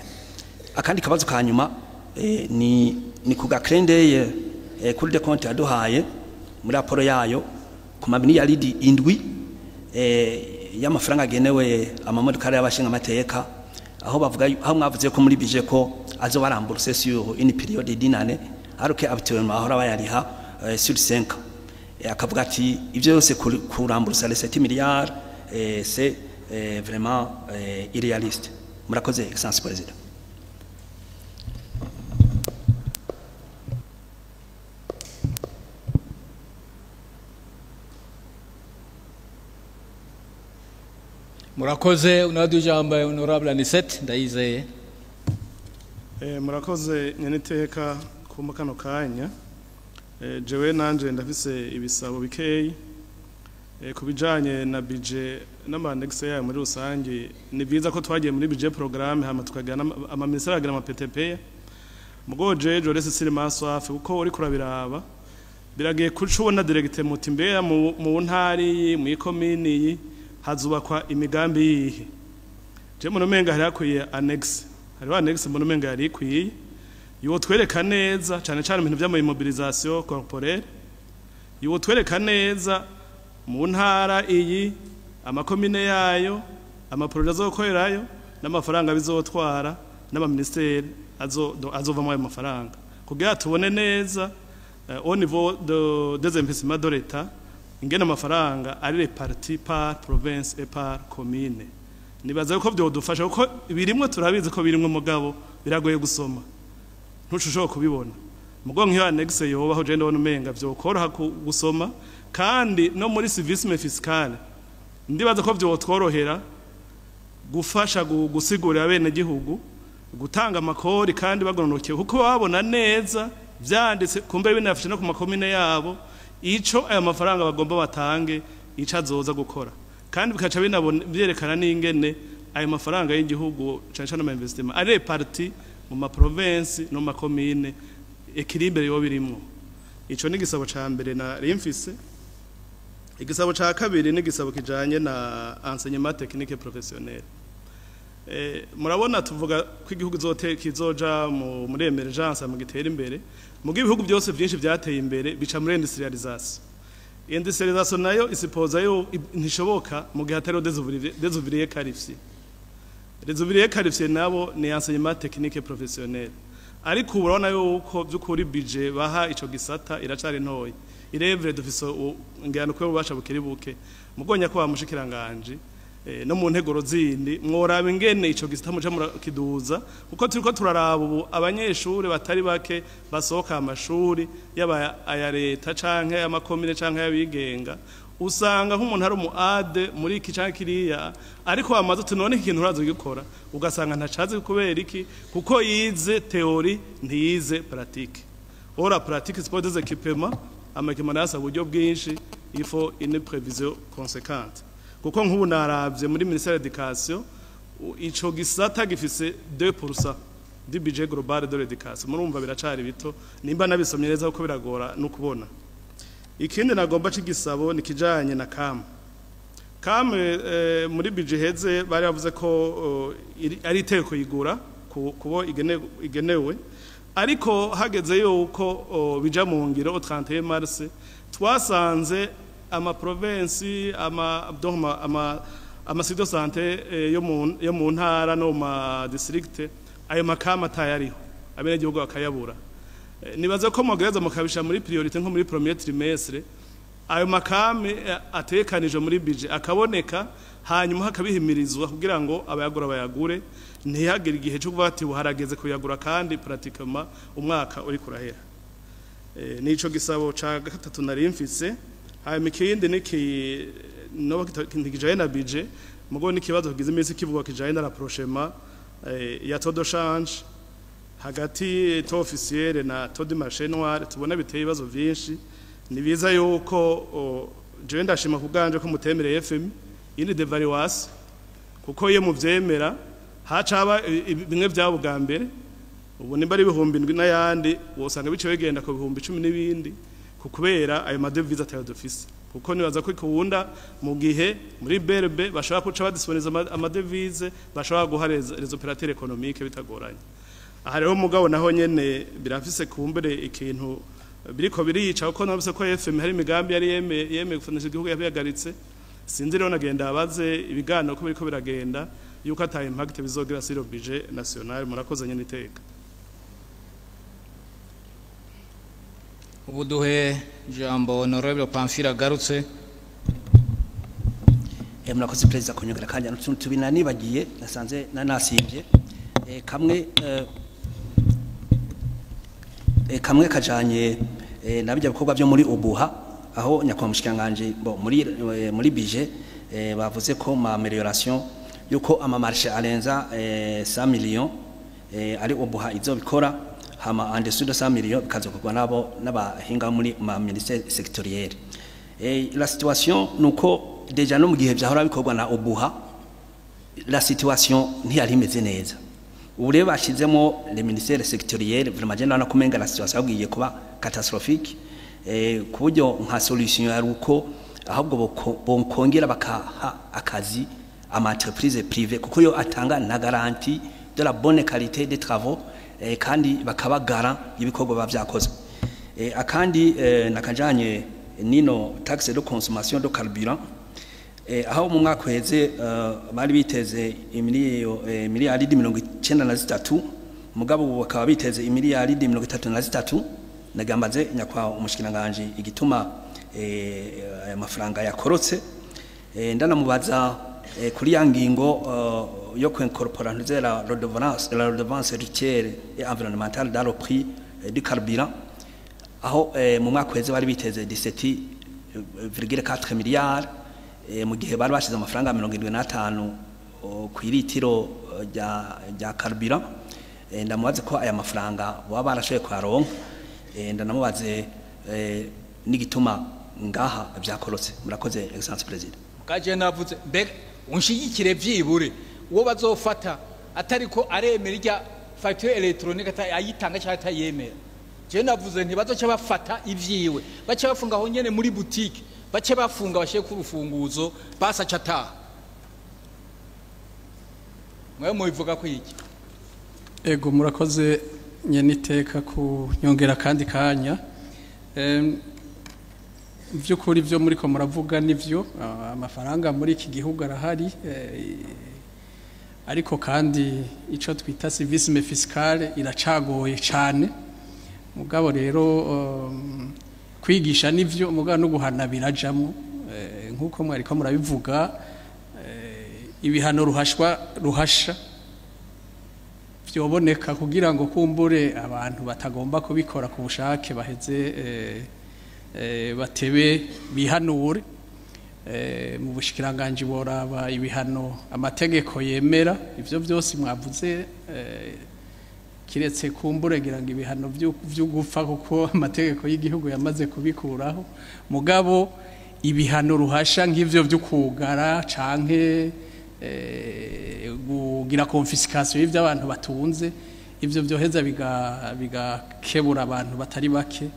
Akandi kabazo kanyuma ni kuga crende kuri de compte yaduhaye muri raporo yayo ku mamiliyari indwi y'amafaranga agenewe amamodoka y'abashinga amateka aho bavuga aho mwavuze ko muri budget ko azo baramburse sur une période d'1 alors que habituellement ahora bayariha sur 5 akavuga ati ivyo yose kurambursa les 7 milliards c'est vraiment irréaliste. Murakoze excellence président. Murakoze unadujamba honorable Anisette ndayizeye. Murakoze nyeniteka kuma kano kanya. Jewe nanje ndafise ibisabo bikeyi kubijanye na budget n'amandexe yayo muri rusange. Ni biza ko twagiye muri budget programme hama tukagana ama ministère agira ama PTP mugoje Jores Sirimaso afi uko uri kurabiraba biragiye kucubona direct muti mbeya mu ntari mu ikomini hazubakwa imigambi yihe. Je mu nomenga hari akwiye annex hariho annex mu nomenga yari ikwiye yo twereka neza cyane cyane ibintu bya mobilisation corporelle yo twereka neza mu ntara iyi amakomine yayo amaproje azokorerayo n'amafaranga bizotwara n'abaministeri azovamo ayo mafaranga kugira tubone neza au niveau des investissements de l'État ingene amafaranga ari reparti par province et par commune. Nibaza ko byo dufasha kuko birimwe turabizi ko birimwe mugabo biragoye gusoma ntushobora kubibona mugo nk'iyo annex yobaho je ndabona umenga byo koroha gusoma kandi no muri civisme fiscale ndibaza ko byo tworohera gufasha gusigurira bene gihugu gutanga amakori kandi bagononokewe kuko babona neza byanditse kumbe binafashe no ku makomine yabo ico aya mafaranga bagomba batange ico azoza gukora kandi bikaca byerekana n'ingene aya mafaranga y'igihugu cyane cyane investment ari parti mu ma province no ma commune équilibre yo birimo. Ico ni gisabo ca mbere na rimfise. Igisabo ca kabiri ni gisabo kijanye na enseignement technique professionnel. Murabona tuvuga ko igihugu kizoja muri emergence mu gitera imbere mu gihugu byose byinshi byateye imbere bica muri industrialisation. Industrialisation nayo isipoza yo ntishoboka mu gihe atari des ouvriers qualifiés. Les ouvriers qualifiés nabo ni enseignement technique professionnel. Ariko urabona yuko byukuri budget baha ico gisata iracari ntoyi. Irevre dufise ngano ko bubasha bukiri buke. Mugonya ko bamushikiranganje no mu ntegoro zindi mworaba ingene ico gisata muje kiduza kuko turiko turaraba ubu abanyeshuri batari bake basohoka amashuri yaba aya leta canke amakomine canke yabigenga usanga nk'umuntu ari ade muri iki canke kiriya ariko amaze tunone ikintu urazo gikora ugasanga ntacaze kubera iki kuko yize theory ntiyize pratique. Ora pratique c'est pas des équipements amakemana yasa buryo bwinshi il faut une prévision conséquente. Kuko nk'ubu naravye muri ministère d'éducation ico gisata gifise 2% du budget global de l'éducation murumva biracari bito nimba nabisomye neza uko biragora no kubona. Ikindi nagomba cigisabo nikijanye na kam muri budget heze bari bavuze ko ari iteko yigura kubo igenewe ariko hageze yuko bija mu ngiro 31 mars twasanze ama province ama site de santé yo mu ntara no ma district ayo makama tayariho abene gihugu akayabura. Nibaza ko mugereza mukabisha muri priorité nko muri premier trimestre ayo makame atekanije muri budget akaboneka hanyuma hakabihimirizwa kugira ngo abayagura bayagure ntihagire igihe cyo kuvuga ati buharageze kuyagura kandi pratiquement umwaka uri kurahera. Nico gisabo ca gatatu nari mfise hanyuma ikindi niki no kijaye na budget mugo nikibazo kigize iminsi kivuga kijaye na rapprochement ya taux de change hagati to officiel na to de marché noir tubona biteye ibibazo byinshi ni biza yuko je ndashima kuganje ko mutemereye FM ini devaluation kuko iyo muvyemera hacaba bimwe byabo bwa mbere ubu nimba ari ibihumbi ndwi n'ayandi wosanga bice wegenda ku bihumbi 10 n'ibindi kubera ayo madevize atayo dufise kuko nibaza ko ikunda mu gihe muri BRB bashaka kuca badisiboniza amadevize bashaka guha les opérateurs économiques bitagoranye aha rero mugabo naho nyene birafise kumbere ikintu biriko birica uko nabise ko FM hari imigambi yari yeme gufanisha igihugu yabihagaritse sinzi rero nagenda abaze ibigano ko biriko biragenda yuko ata impact bizogira sur le budget national murakoze nyene iteka ubuduhe jambo honorable Pamphile agarutse murakoze perezida kunyongera kanya tubina nibagiye nasanze nanasivye kamwe kajanye nabijya bikorwa byo muri ubuha aho nyakwa mushikanganje muri budget bavuze ko ma amélioration yuko ama marché alenza 100 millions ari ubuha izobikora hama en dessous de 100 millions bikazokorwa nabo n'abahinga muri ma ministère sectoriel. La situation nuko deja no mu gihe byahora bikorwa na ubuha la situation ntiyari imeze neza. Ubu rero bashizemo le ministère sectoriel vraiment je ndana kumenga la situation yagiye kuba catastrophique ku buryo nka solution yari uko ahubwo bonkongera bakaha akazi ama entreprise privée kuko yo atanga na garantie de la bonne qualité des travaux kandi bakabagara ibikorwa bavyakoze akandi nakajanye nino taxe de consommation de carburant aho mu mwaka heze bari biteze miliyaridi 93 mugabo bakaba biteze miliyaridi 33 nagambaze nyakwa umushikiranganje igituma amafaranga yakorotse ndanamubaza kuri yangingo yo kwincorpora la redevance routière et environnementale dans le prix du carburant aho mu mwaka heze bari biteze 17,4 miliyari mu gihe bari bashize amafaranga 75 ku litiro rya carburant ndamubaze ko aya mafaranga baba barashoye kwaronka ndanamubaze n'igituma ngaha byakorotse murakoze excellence president kaje navuze mbega unshigikire vyibure uwo bazofata atariko aremera irya facture électronique ayitanga cyangwa atayemera je navuze ntibazoca bafata ivyiwe bace bafunga aho nyene muri boutique bace bafunga bashe ku rufunguzo basaca ta mwe mubivuga ko iki ego murakoze nyene iteka ku nyongera kandi kanya vyukuri vyo muri ko muravuga nivyo amafaranga muri iki gihugu arahari ariko kandi ico twita civisme fiscale iracagoye cyane mugabo rero kwigisha nivyo mugabo no guhana birajamo nkuko mwari ko murabivuga ibihano ruhasha byoboneka kugira ngo kumbure abantu batagomba kubikora ku bushake baheze batebe bihanure mu bushikiranganje boraba ibihano amategeko yemera ivyo byose mwavuze kiretse kumbure gira ngo ibihano byo gupfa kuko amategeko y'igihugu yamaze kubikuraho mugabo ibihano ruhasha nk'ivyo byo kugara canke kugira confiscation y'ivyo abantu batunze ivyo byoheza bigakebura abantu batari bake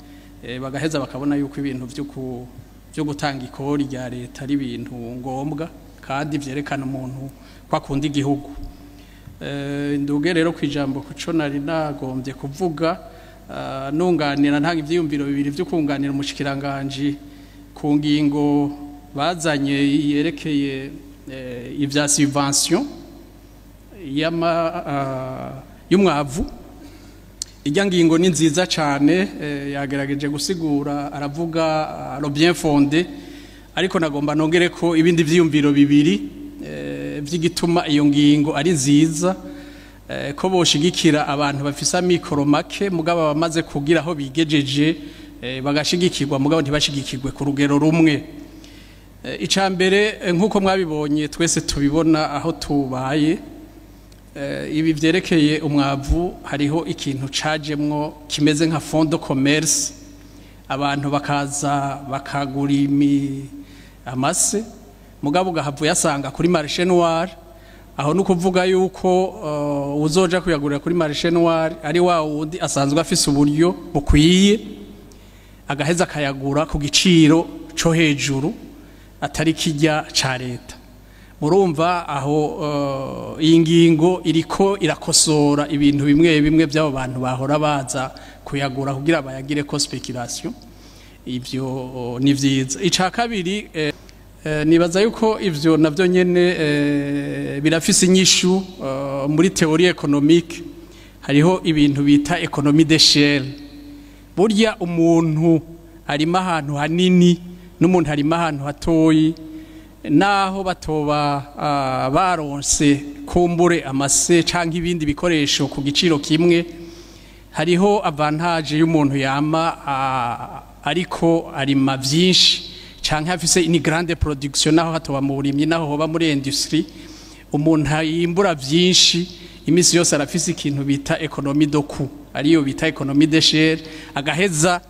bagaheza bakabona yuko ibintu byo gutanga ikori rya leta ari ibintu ngombwa kandi vyerekana umuntu kwakunda igihugu nduge rero kwijambo kuco nari nagombye kuvuga nunganira ntanga ivyiyumviro bibiri byo kunganira umushikiranganje ku ngingo bazanye yerekeye ivya subvention y'umwavu ijya ngingo ni nziza cyane yagerageje gusigura aravuga lo bien fondé ariko nagomba nongere ko ibindi vyiyumviro bibiri vy'igituma iyo ngingo ari nziza ko boshigikira abantu bafisa mikoro make mugabo bamaze kugira aho bigejeje bagashigikirwa mugabo ntibashigikirwe ku rugero rumwe icambere nkuko mwabibonye twese tubibona aho tubaye ibi vyerekeye umwavu hariho ikintu cajemwo kimeze nka fond de commerce abantu bakaza bakagura amase mugabo ugahavuye asanga kuri marché noir aho nukuvuga yuko uzoja kuyagurira kuri marché noir ari wa wundi asanzwe afise uburyo bukwiye agaheza akayagura ku giciro co hejuru atari kijya ca leta murumva aho iyi ngingo iriko irakosora ibintu bimwe bimwe by'abo bantu bahora baza kuyagura kugira bayagire ko speculation ivyo ni vyiza ica kabiri nibaza yuko ivyo navyo nyene birafise inyishu muri théorie économique hariho ibintu bita économie d'échelle burya umuntu harimo ahantu hanini n'umuntu harimo ahantu hatoyi naho batoba baronse kumbure amase canke ibindi bikoresho ku giciro kimwe hariho avantage y'umuntu yama ariko arima vyinshi canke afise une grande production naho hatoba mu burimyi naho hoba muri industrie umuntu yimbura vyinshi imisi yose arafise ikintu bita économie de coût ariyo bita économie d'échelle agaheza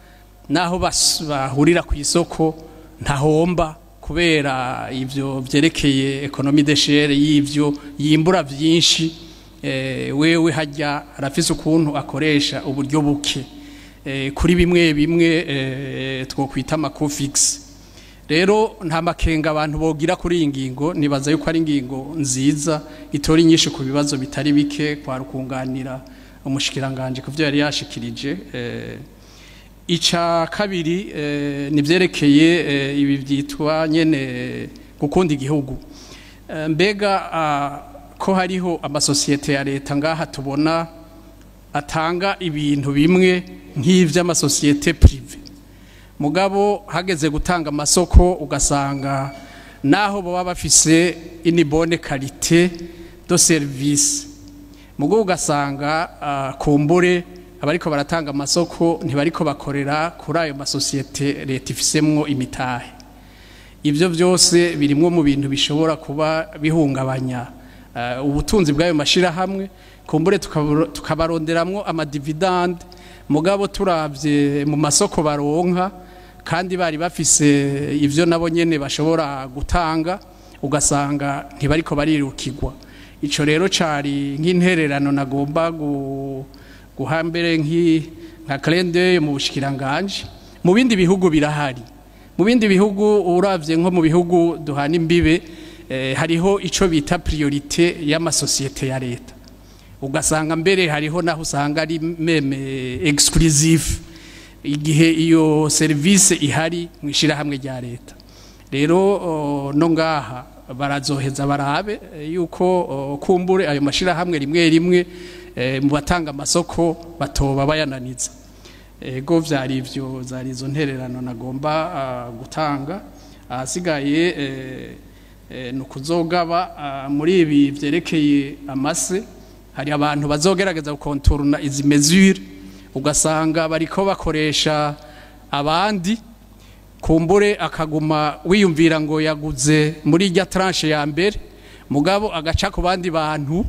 naho bahurira ku isoko ntahomba kubera ivyo vyerekeye économie d'échelle y'ivyo yimbura vyinshi wewe hajya arafise ukuntu akoresha uburyo buke kuri bimwe bimwe twokwita ama-coût fixe rero nta makenga abantu bogira kuri iyi ngingo nibaza yuko ari ingingo nziza itora inyinshi ku bibazo bitari bike kwa rukunganira umushikiranganje kuvyo yari yashikirije ica kabiri nivyerekeye ibi vyitwa nyene gukunda igihugu mbega ko hariho amasosiyete ya leta ngaha tubona atanga ibintu bimwe nk'ivy'amasosiyete prive mugabo hageze gutanga amasoko ugasanga naho baba bafise une bonne qualité de service mugabo ugasanga kumbure abariko baratanga amasoko ntibariko bakorera kuri ayo masosiyete leta ifisemwo imitahe ivyo byose birimwo mu bintu bishobora kuba bihungabanya ubutunzi bw'ayo mashira hamwe kumbure tukabaronderamwo amadividende mugabo turavye mu masoko baronka kandi bari bafise ivyo nabo nyene bashobora gutanga ugasanga ntibariko barirukirwa ico rero cari nk'intererano nagomba guhambere nka calendrier mu bushikiranganje mu bindi bihugu birahari mu bindi bihugu uravye nko mu bihugu duhana imbibe hariho ico bita priorité y'amasosiyete ya leta ugasanga mbere hariho naho usanga ari meme exclusive igihe iyo service ihari mwishira hamwe rya leta rero no ngaha barazoheza barabe yuko kumbure ayo mashira hamwe rimwe rimwe mu batanga amasoko batoba bayananiza ego vyari ivyo zari izo ntererano nagomba gutanga asigaye nukuzogaba muri ibi vyerekeye amase hari abantu bazogerageza gukontoruna izi mesure ugasanga bariko bakoresha abandi kumbure akaguma wiyumvira ngo yaguze muri irya tranche ya mbere mugabo agaca ku bandi bantu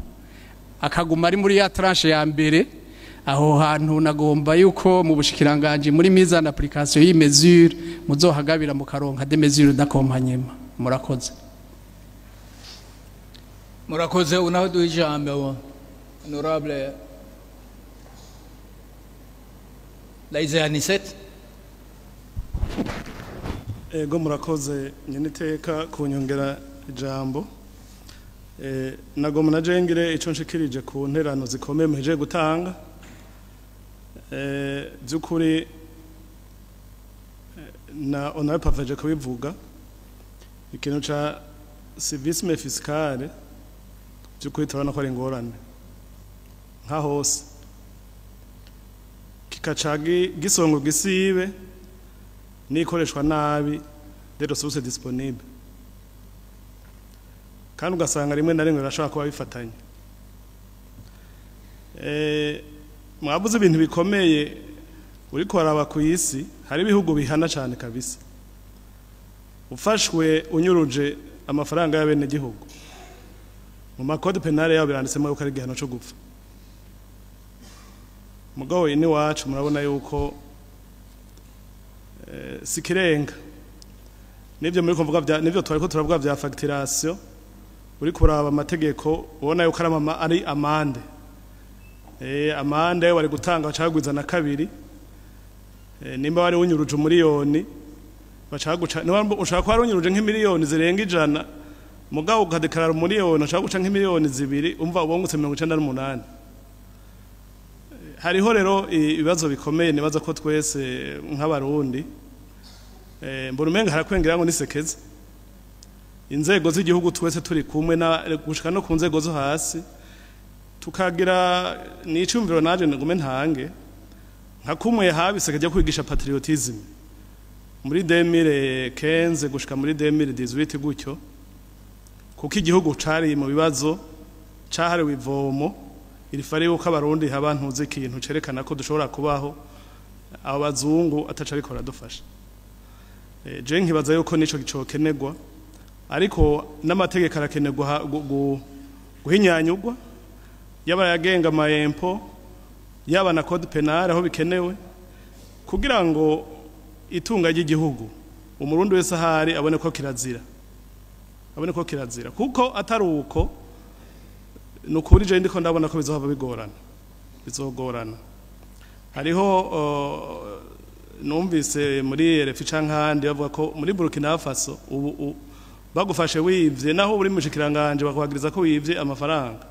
akaguma ari muri ya tranche ya mbere aho hantu nagomba yuko mu bushikiranganje muri mise en application yi mesure muzohagabira mu karonka de mesure d'accompagnement murakoze murakoze unaho duhijambo honorable Laize Anisette ego murakoze nyeniteka kunyongera ijambo nagomba najengire ico nshikirije ku nterano zikomeye muheje gutanga byukuri na onawe pavaje kubivuga ikintu ca civisme fiscale byukuri turabona ko ari ingorane nka hose kikacagi gisongo gisibe nikoreshwa nabi des ressources disponibles kandi ugasanga rimwe na rimwe rashobora kuba bifatanye mwabuze ibintu bikomeye uri kwaraba ku isi hari ibihugu bihana cyane kabisa ufashwe unyuruje amafaranga y'abene gihugu mu makode penale yabo biranditsemo yuko ari igihano cyo gupfa mugabo ini wacu murabona yuko sikirenga nivyo muri kumvuga bya nivyo twariko turavuga bya facturation uri kuraba amategeko ubona yuko ari amande amande wari gutanga bacagwiza na kabiri nimba wari unyuruje miliyoni bacaguca niba ushaka ko wari unyuruje nk'imiliyoni zirenga 100 mugabo ukadekarara miliyoni ushaka guca nk'imiliyoni 2 umva ubongutse 98 hariho rero ibibazo bikomeye nibaza ko twese nk'abarundi mbona umenga harakwengera ngo nisekeze inzego z'igihugu twese turi kumwe na gushika no ku nzego zo hasi tukagira n'icyumviro naje ngume ntange nka kumwe habise kajya kwigisha patriotism muri 2015 gushika muri 2018 gutyo kuko igihugu cari mu bibazo cahariwe ivomo irifari yuko abarundi habantuze ikintu cerekana ko dushobora kubaho abo bazungu ataca bikora dufasha je nkibaza yuko nico gicokenegwa ariko n'amategeko arakenegwa guhinyanyugwa yaba yagenga amaempo yaba na code penal aho bikenewe kugira ngo itunga ry'igihugu umurundi wese ahari abone ko kirazira kuko atari uko nukuri je ndiko ndabona ko bizogorana hariho numvise muri RFI cankandi bavuga ko muri Burkina Faso ubu bagufashe wivye naho uri mushikiranganje bakwagiriza ko wivye amafaranga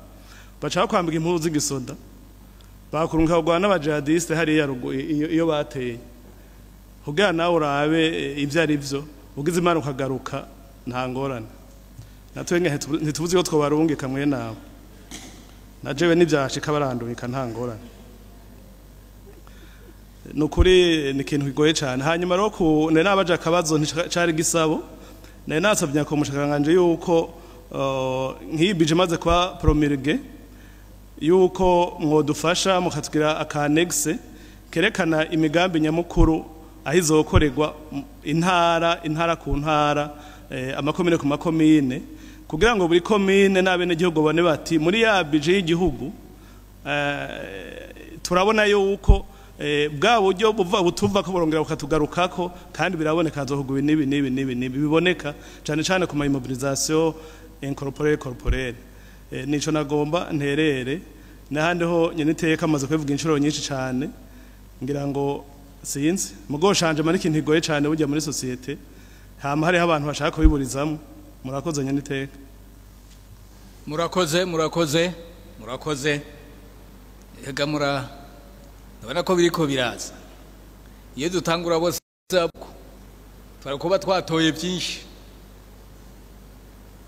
bacha kwambika impuzu z'igisoda bakurunka kugwana n'abajihadiste hari iyo bateye kugira nawe urabe ivyo ari byo ugize imana ukagaruka nta ngorane natwe ntitubuzi ko twobarungika mwe nawe najewe n'ivyashika barandurika nta ngorane nukuri ni ikintu kigoye cyane hanyuma rero ku nabaje akabazo nticari gisabo nasabye ko mushakanganje yuko nk'ibije maze kwa promulgue yuko mwodufasha mukatwira akanexe kerekana imigambi nyamukuru ahizokorerwa intara ku ntara amakomine ku makomine kugira ngo buri komine n'abene gihugu bane bati muri ya budget y'igihugu turabona yuko bwa buryo butuva ko borongera ukatugarukako kandi biraboneka azohugu nibi biboneka cyane cyane ku mobilisation incorporelle nico nagomba nterere nahandi ho nyene iteka amaze kwivuga inshuro nyinshi cyane ngira ngo sinzi mugoshanje mari kintu igoye cyane burya muri societe hama hari abantu bashaka kubiburizamo murakoze nyene iteka murakoze ega ndabona ko biriko biraza iyo dutangura bose twarakuba twatoye byinshi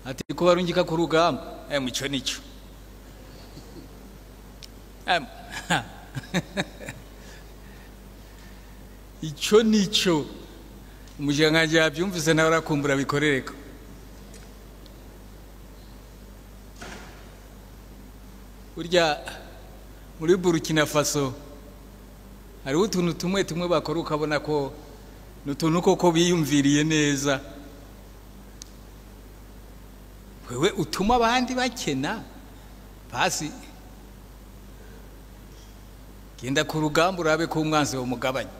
ati ko barungika ku rugamba muco nico ico nico umujyangaje yabyumvise nawe arakumbura bikorereka urya muri Burkina Faso hari utuntu tumwe bakora ukabona ko nutuntu koko biyumviriye neza wewe utuma abandi bakena basi genda ku rugamba urabe ko umwanzi wo mugabanya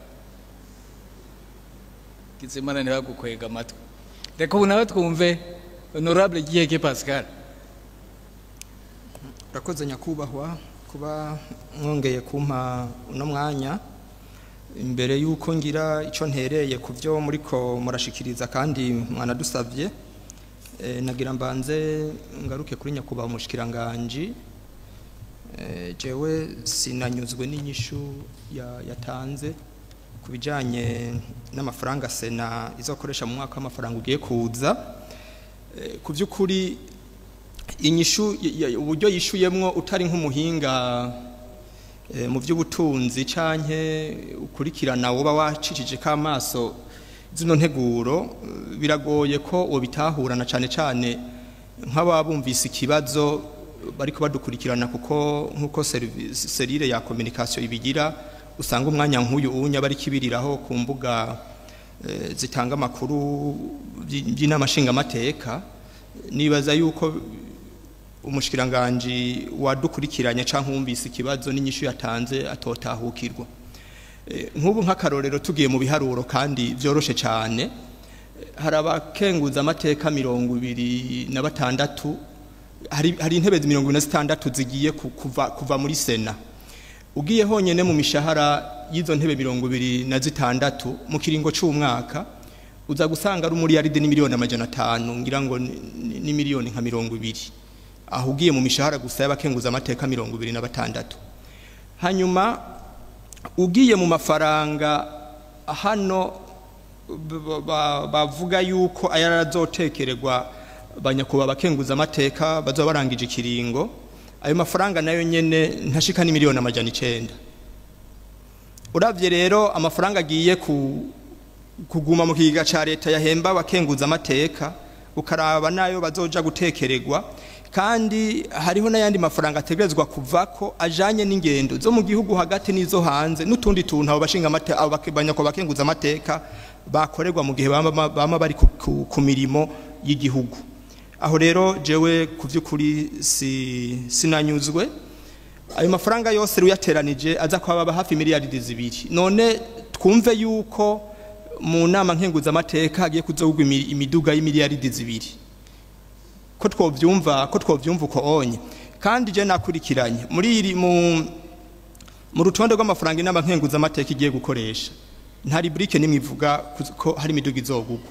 kizimana ntibagukwega amatwi reka ubu nawe twumve honorable Giheke Pascal. Urakoze nyakubahwa kuba mwongeye kumpa uno mwanya imbere yuko ngira ico ntereye ku byo muriko murashikiriza kandi mwanadusavye nagira mbanze ngaruke kuri nyakubahwa umushikiranganje jewe sinanyuzwe n'inyishu yatanze kubijanye n'amafaranga sena izokoresha mu mwaka w'amafaranga ugiye kuza ku by'ukuri inyishu uburyo yishuyemwo utari nk'umuhinga mu by'ubutunzi canke ukurikirana woba wacicije kamaso zino nteguro biragoye ko ubitahurana cane nk'ababumvise ikibazo bariko badukurikirana kuko nkuko serire ya communication ibigira usanga umwanya nk'uyu unya bari kibiriraho ku mbuga zitanga makuru by'inamashinga amateka nibaza yuko umushikiranganje wadukurikiranye canke wumvise ikibazo n'inyishu yatanze atotahukirwa. Nk'ubu nk'akarorero tugiye mu biharuro kandi vyoroshe cyane, hari abakenguza amateka 26 hari intebe 26 zigiye kuva muri Sena. Ugiye honyene mu mishahara y'izo ntebe 26 mu kiringo c'umwaka uza gusanga ari muri yaride ni miliyoni 500, ngira ngo ni miliyoni nka 20. Aho ugiye mu mishahara gusa y'abakenguza amateka 26. Hanyuma ugiye mu mafaranga hano bavuga yuko ayarazotekererwa banyakuba bakenguza amateka bazo barangije ikiringo, ayo mafaranga nayo nyene ntashika ni miliyoni 900. Uravye rero amafaranga agiye kuguma mu kiga ca leta yahemba bakenguza amateka, ukaraba nayo bazoja gutekererwa, kandi hariho n'ayandi mafaranga ategerezwa kuvako ajanye n'ingendo zo mu gihugu hagati n'izo hanze n'utundi tuntu abo bashinga amateka abanyako bakenguza amateka bakorerwa mu gihe bama bari ku mirimo y'igihugu. Aho rero jewe kuvyukuri sinanyuzwe, ayo mafaranga yose ruyateranije aza kwaba hafi miliyaridi 2. None twumve yuko mu nama nkenguza amateka hagiye kuzogwa imiduga y'imiliyaridi 2. Ko twovyumva uko onye. Kandi je nakurikiranye muri mu rutonde rw'amafaranga inama nkenguza amateka igiye gukoresha, nta rubrique nimwe ivuga ko hari imiduga izogugwa.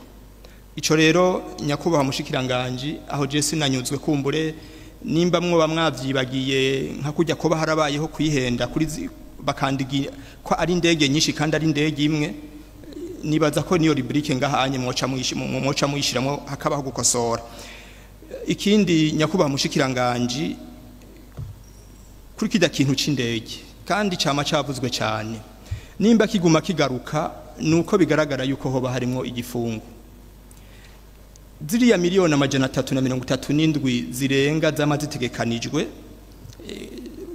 Ico rero nyakubaha mushikiranganje, aho je sinanyuzwe kumbure nimba mwo bamwavyibagiye nka kujya kuba harabayeho kwihenda kuri bakandigira ko ari indege nyinshi kandi ari indege imwe. Nibaza ko niyo rubrique ngahanye mwoca muyishiramo hakabaho gukosora. Ikindi nyakubaha mushikiranganje, kuri kida kintu c'indege kandi cama cavuzwe cyane, nimba kiguma kigaruka nuko bigaragara yuko hoba harimo igifungo. Ziriya miliyoni 337 zirenga zamazitegekanijwe,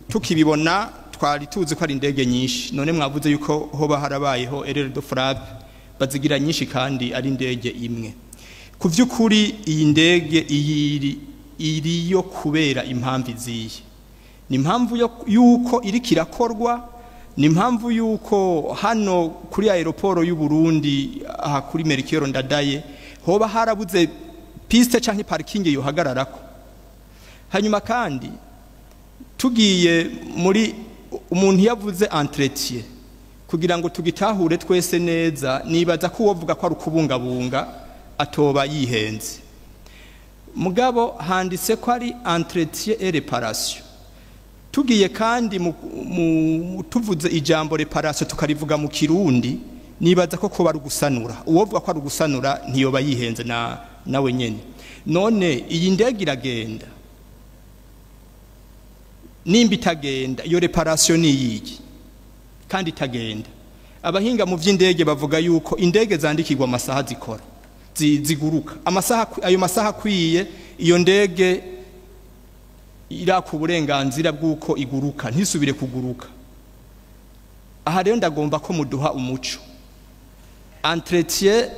tukibibona twari tuzi ko ari indege nyinshi, none mwavuze yuko hoba harabayeho erreur de frappe bazigira nyinshi kandi ari indege imwe. Kuvyukuri iyi ndege iriyo kubera impamvu iziye, ni impamvu yuko iri kirakorwa, ni impamvu yuko hano kuri aeroport y'u Burundi aha kuri Melchior Ndadaye hoba harabuze piste canke parking yohagararako. Hanyuma kandi tugiye muri umuntu yavuze entretien, kugira ngo tugitahure twese neza, nibaza ko wovuga ko ari ukubungabunga atoba yihenze. Mugabo handitse ko ari entretien et réparation. Tugiye kandi tuvuze ijambo réparation tukarivuga mu Kirundi, nibaza ko bari gusanura. Uwovuga ko ari gusanura ntiyoba yihenze nawe nyene. None iyi ndege iragenda, nimba itagenda iyo réparation ni yiki kandi itagenda. Abahinga mu vy'indege bavuga yuko indege zandikirwa amasaha zikora ziguruka, ayo masaha kwiye iyo ndege iraku uburenganzira bw'uko iguruka ntisubire kuguruka. Aha rero ndagomba ko muduha umuco. Entretien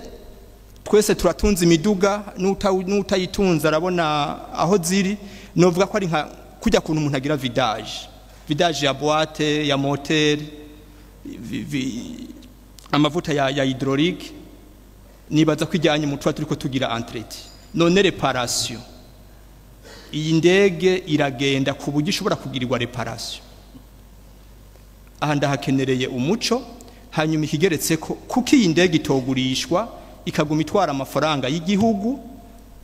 twese turatunze imiduga, n'utayitunza arabona aho ziri, novuga ko ari nka kujya kuntu umuntu agira vidage ya boîte ya moteur, amavuta ya hydraulique, nibaza ko ijyanye mu twa turiko tugira entretien. None réparation, iyi ndege iragenda ku buryo ishobora kugirirwa réparation. Aha ndahakenereye umuco. Hanyuma ikigeretse ko kuko iyi ndege itogurishwa ikaguma itwara amafaranga y'igihugu,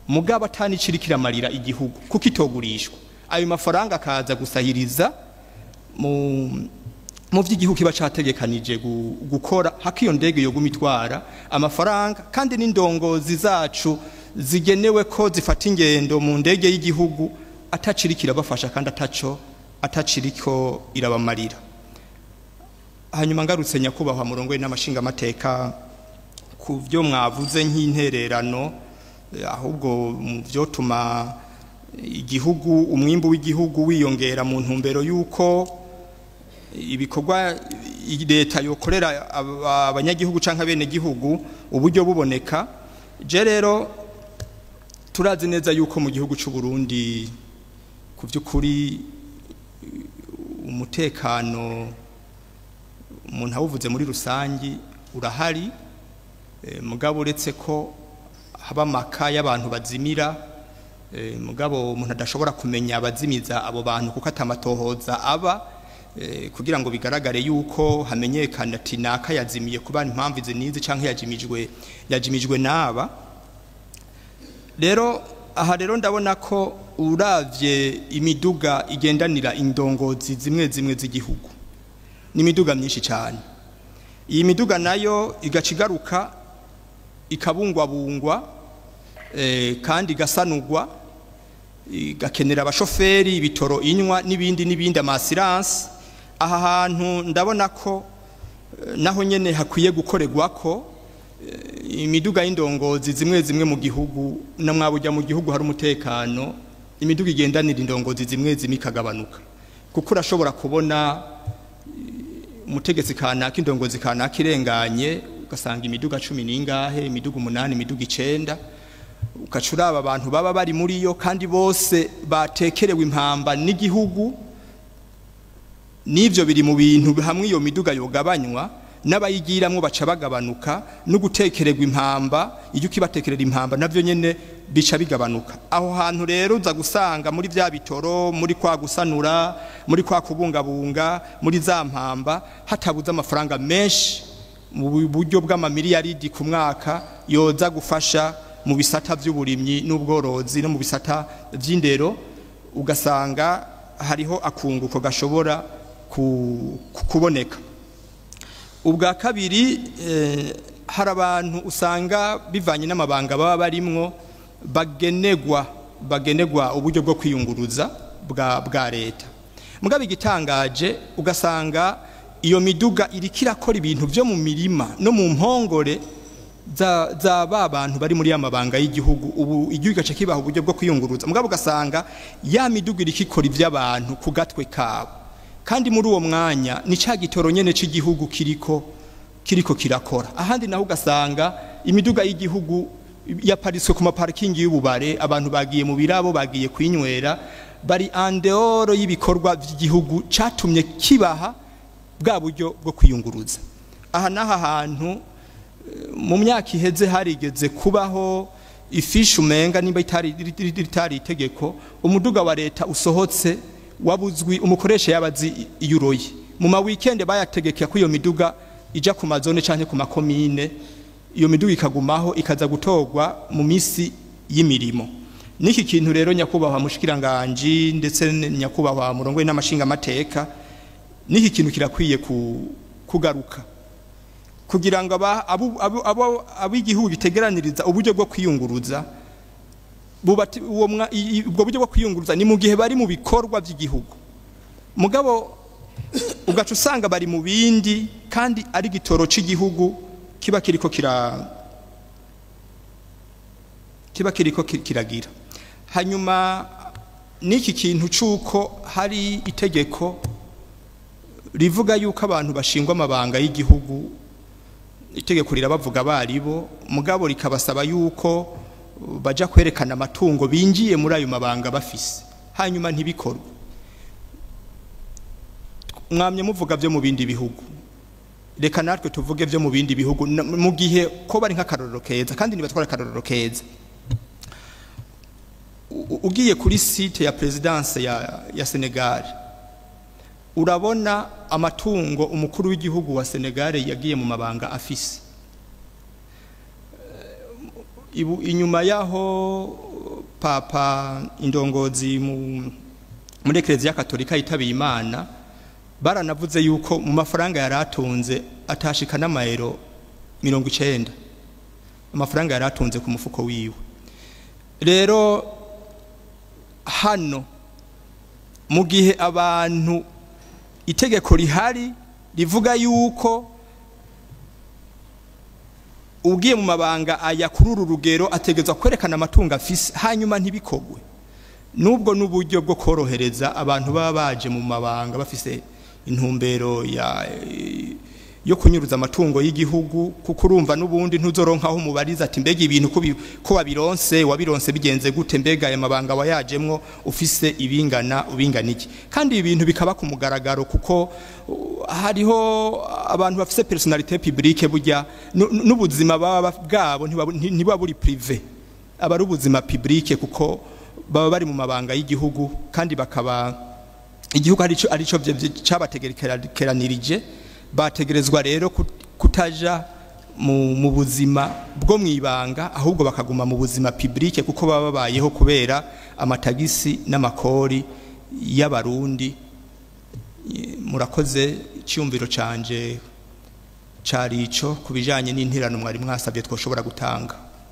mugabo atani cirikira marira igihugu kuko itogurishwa, ayo mafaranga akaza gusahiriza mu vy'igihugu kiba categekanije gukora, hakiyo ndege yoguma itwara amafaranga. Kandi n'indongozi zacu zigenewe ko zifata ingendo mu ndege y'igihugu atacirikira bafasha kandi ataciriko irabamarira. Hanyuma ngarutse nyakubahwa murongoye n'amashinga amateka ku byo mwavuze nk'intererano, ahubwo mu byo tuma igihugu umwimbu w'igihugu wiyongera mu ntumbero yuko ibikorwa leta yokorera abanyagihugu canke abene gihugu uburyo buboneka. Je rero turazi neza yuko mu gihugu c'u Burundi ku by'ukuri umutekano umuntu awuvuze muri rusangi urahari, mugabo uretse ko haba amaka y'abantu bazimira, mugabo umuntu adashobora kumenya abazimiza abo bantu kuko atamatohoza aba kugira ngo bigaragare yuko hamenyekana ati naka yazimiye kuba impamvu izi nizi canke yajimijwe naba. Rero aha rero ndabona ko uravye imiduga igendanira indongozi zimwe zimwe z'igihugu ni imiduga myinshi cyane. Iyi miduga nayo igacigaruka ikabungwabungwa kandi igasanurwa, igakenera abashoferi, ibitoro inywa n'ibindi amasiranse. Aha hantu ndabona ko naho nyene hakwiye gukorerwa ko imiduga y'indongozi zimwe zimwe mu gihugu na mwabujya mu gihugu hari umutekano, imiduga igendanira indongozi zimwe zimwe ikagabanuka, kuko urashobora kubona umutegetsi kanaka indongozi kanaka irenganye ugasanga imiduga 10 n'ingahe, imiduga 8, imiduga 9, ukacuraba abantu baba bari muri yo kandi bose batekerewe impamba n'igihugu. Nivyo biri mu bintu hamwe iyo miduga yogabanywa, n'abayigiramwo baca bagabanuka, no gutekererwa impamba, iyo kibatekerera impamba navyo nyene bica bigabanuka. Aho hantu rero uza gusanga muri vya bitoro, muri kwa gusanura, muri kwa kubungabunga, muri za mpamba hatabuza amafaranga menshi mu buryo bw'amamiliyaridi ku mwaka yoza gufasha mu bisata by'uburimyi n'ubworozi no mu bisata by'indero, ugasanga hariho akunguko gashobora kuboneka. Ubwa kabiri hari abantu usanga bivanye n'amabanga baba barimwo bagenegwa uburyo bwo kwiyunguruza bwa leta. Mugabe igitangaje ugasanga iyo miduga irikira kora ibintu byo mu mirima no mu mpongore za abantu bari muri amabanga y'igihugu. Ubu igihugu gace kibaho uburyo bwo kwiyunguruza, mugabe ugasanga ya miduga irikikora ivy'abantu ku gatwe kabo, kandi muri uwo mwanya ni ca gitoro nyene c'igihugu kiriko kirakora. Ahandi naho ugasanga imiduga y'igihugu yapariswe ku maparking y'ububare, abantu bagiye mu birabo, bagiye kwinywera, bari andeoro y'ibikorwa by'igihugu catumye kibaha bwa buryo bwo kwiyunguruza. Aha naha hantu mu myaka iheze harigeze kubaho ifishu menga nimba itari itegeko, umuduga wa leta usohotse wabuzwi umukoresha yabazi yuroye. Mu ma weekend bayategeka ko iyo miduga ija ku mazone canke ku makomine, iyo miduga ikagumaho ikaza gutorwa mu misi y'imirimo. Niki kintu rero nyakubahwa mushikiranganje ndetse nyakubahwa murongwe n'amashinga amateka, niki kintu kirakwiye kugaruka kugira ngo abo igihugu bitegeraniriza uburyo bwo kwiyunguruza ubwo buryo bwo kwiyunguruza ni mu gihe bari mu bikorwa by'igihugu, mugabo ugaca usanga bari mu bindi kandi ari gitoro c'igihugu kiba kiriko kiragira. Hanyuma niki kintu cuko hari itegeko rivuga yuko abantu bashingwa amabanga y'igihugu, itegeko rirabavuga baribo, mugabo rikabasaba yuko baja kwerekana amatungo binjiye muri ayo mabanga bafise, hanyuma ntibikorwe. Mwamye muvuga byo mu bindi bihugu, reka natwe tuvuge byo mu bindi bihugu mu gihe ko bari nk'akarorero keza, kandi nibatwara akarorero keza. Ugiye kuri site ya presidence ya Senegal, urabona amatungo umukuru w'igihugu wa Senegal yagiye mu mabanga afise. Inyuma yaho papa indongozi muri Eklezia Katolika yitabiye Imana, baranavuze yuko mu mafaranga yaratunze atashika n'amayero 90, amafaranga yaratunze ku mufuko wiwe. Rero hano mu gihe abantu itegeko rihari rivuga yuko ugiye mu mabanga aya kuri uru rugero ategezwa kwerekana amatungo afise, hanyuma ntibikogwe, nubwo n'uburyo bwo korohereza abantu baba baje mu mabanga bafise intumbero yo kunyuruza amatungo y'igihugu kuko urumva n'ubundi ntuzoronka aho mubariza ati mbega ibintu ko wabironse bigenze gute mbega aya mabanga wayajemwo ufise ibingana iki kandi ibintu bikaba ku mugaragaro kuko hariho abantu bafise personnalité publique burya n'ubuzima bwabo ntiba buri privé aba ari ubuzima publique kuko baba bari mu mabanga y'igihugu kandi bakaba igihugu arico cabategereranirije bategerezwa rero kutaja mu buzima bwo mwibanga ahubwo bakaguma mu buzima publique kuko baba babayeho kubera amatagisi n'amakori y'abarundi. Murakoze cyumviro canje carico kubijanye n'interano mwari mwasabye twoshobora gutanga.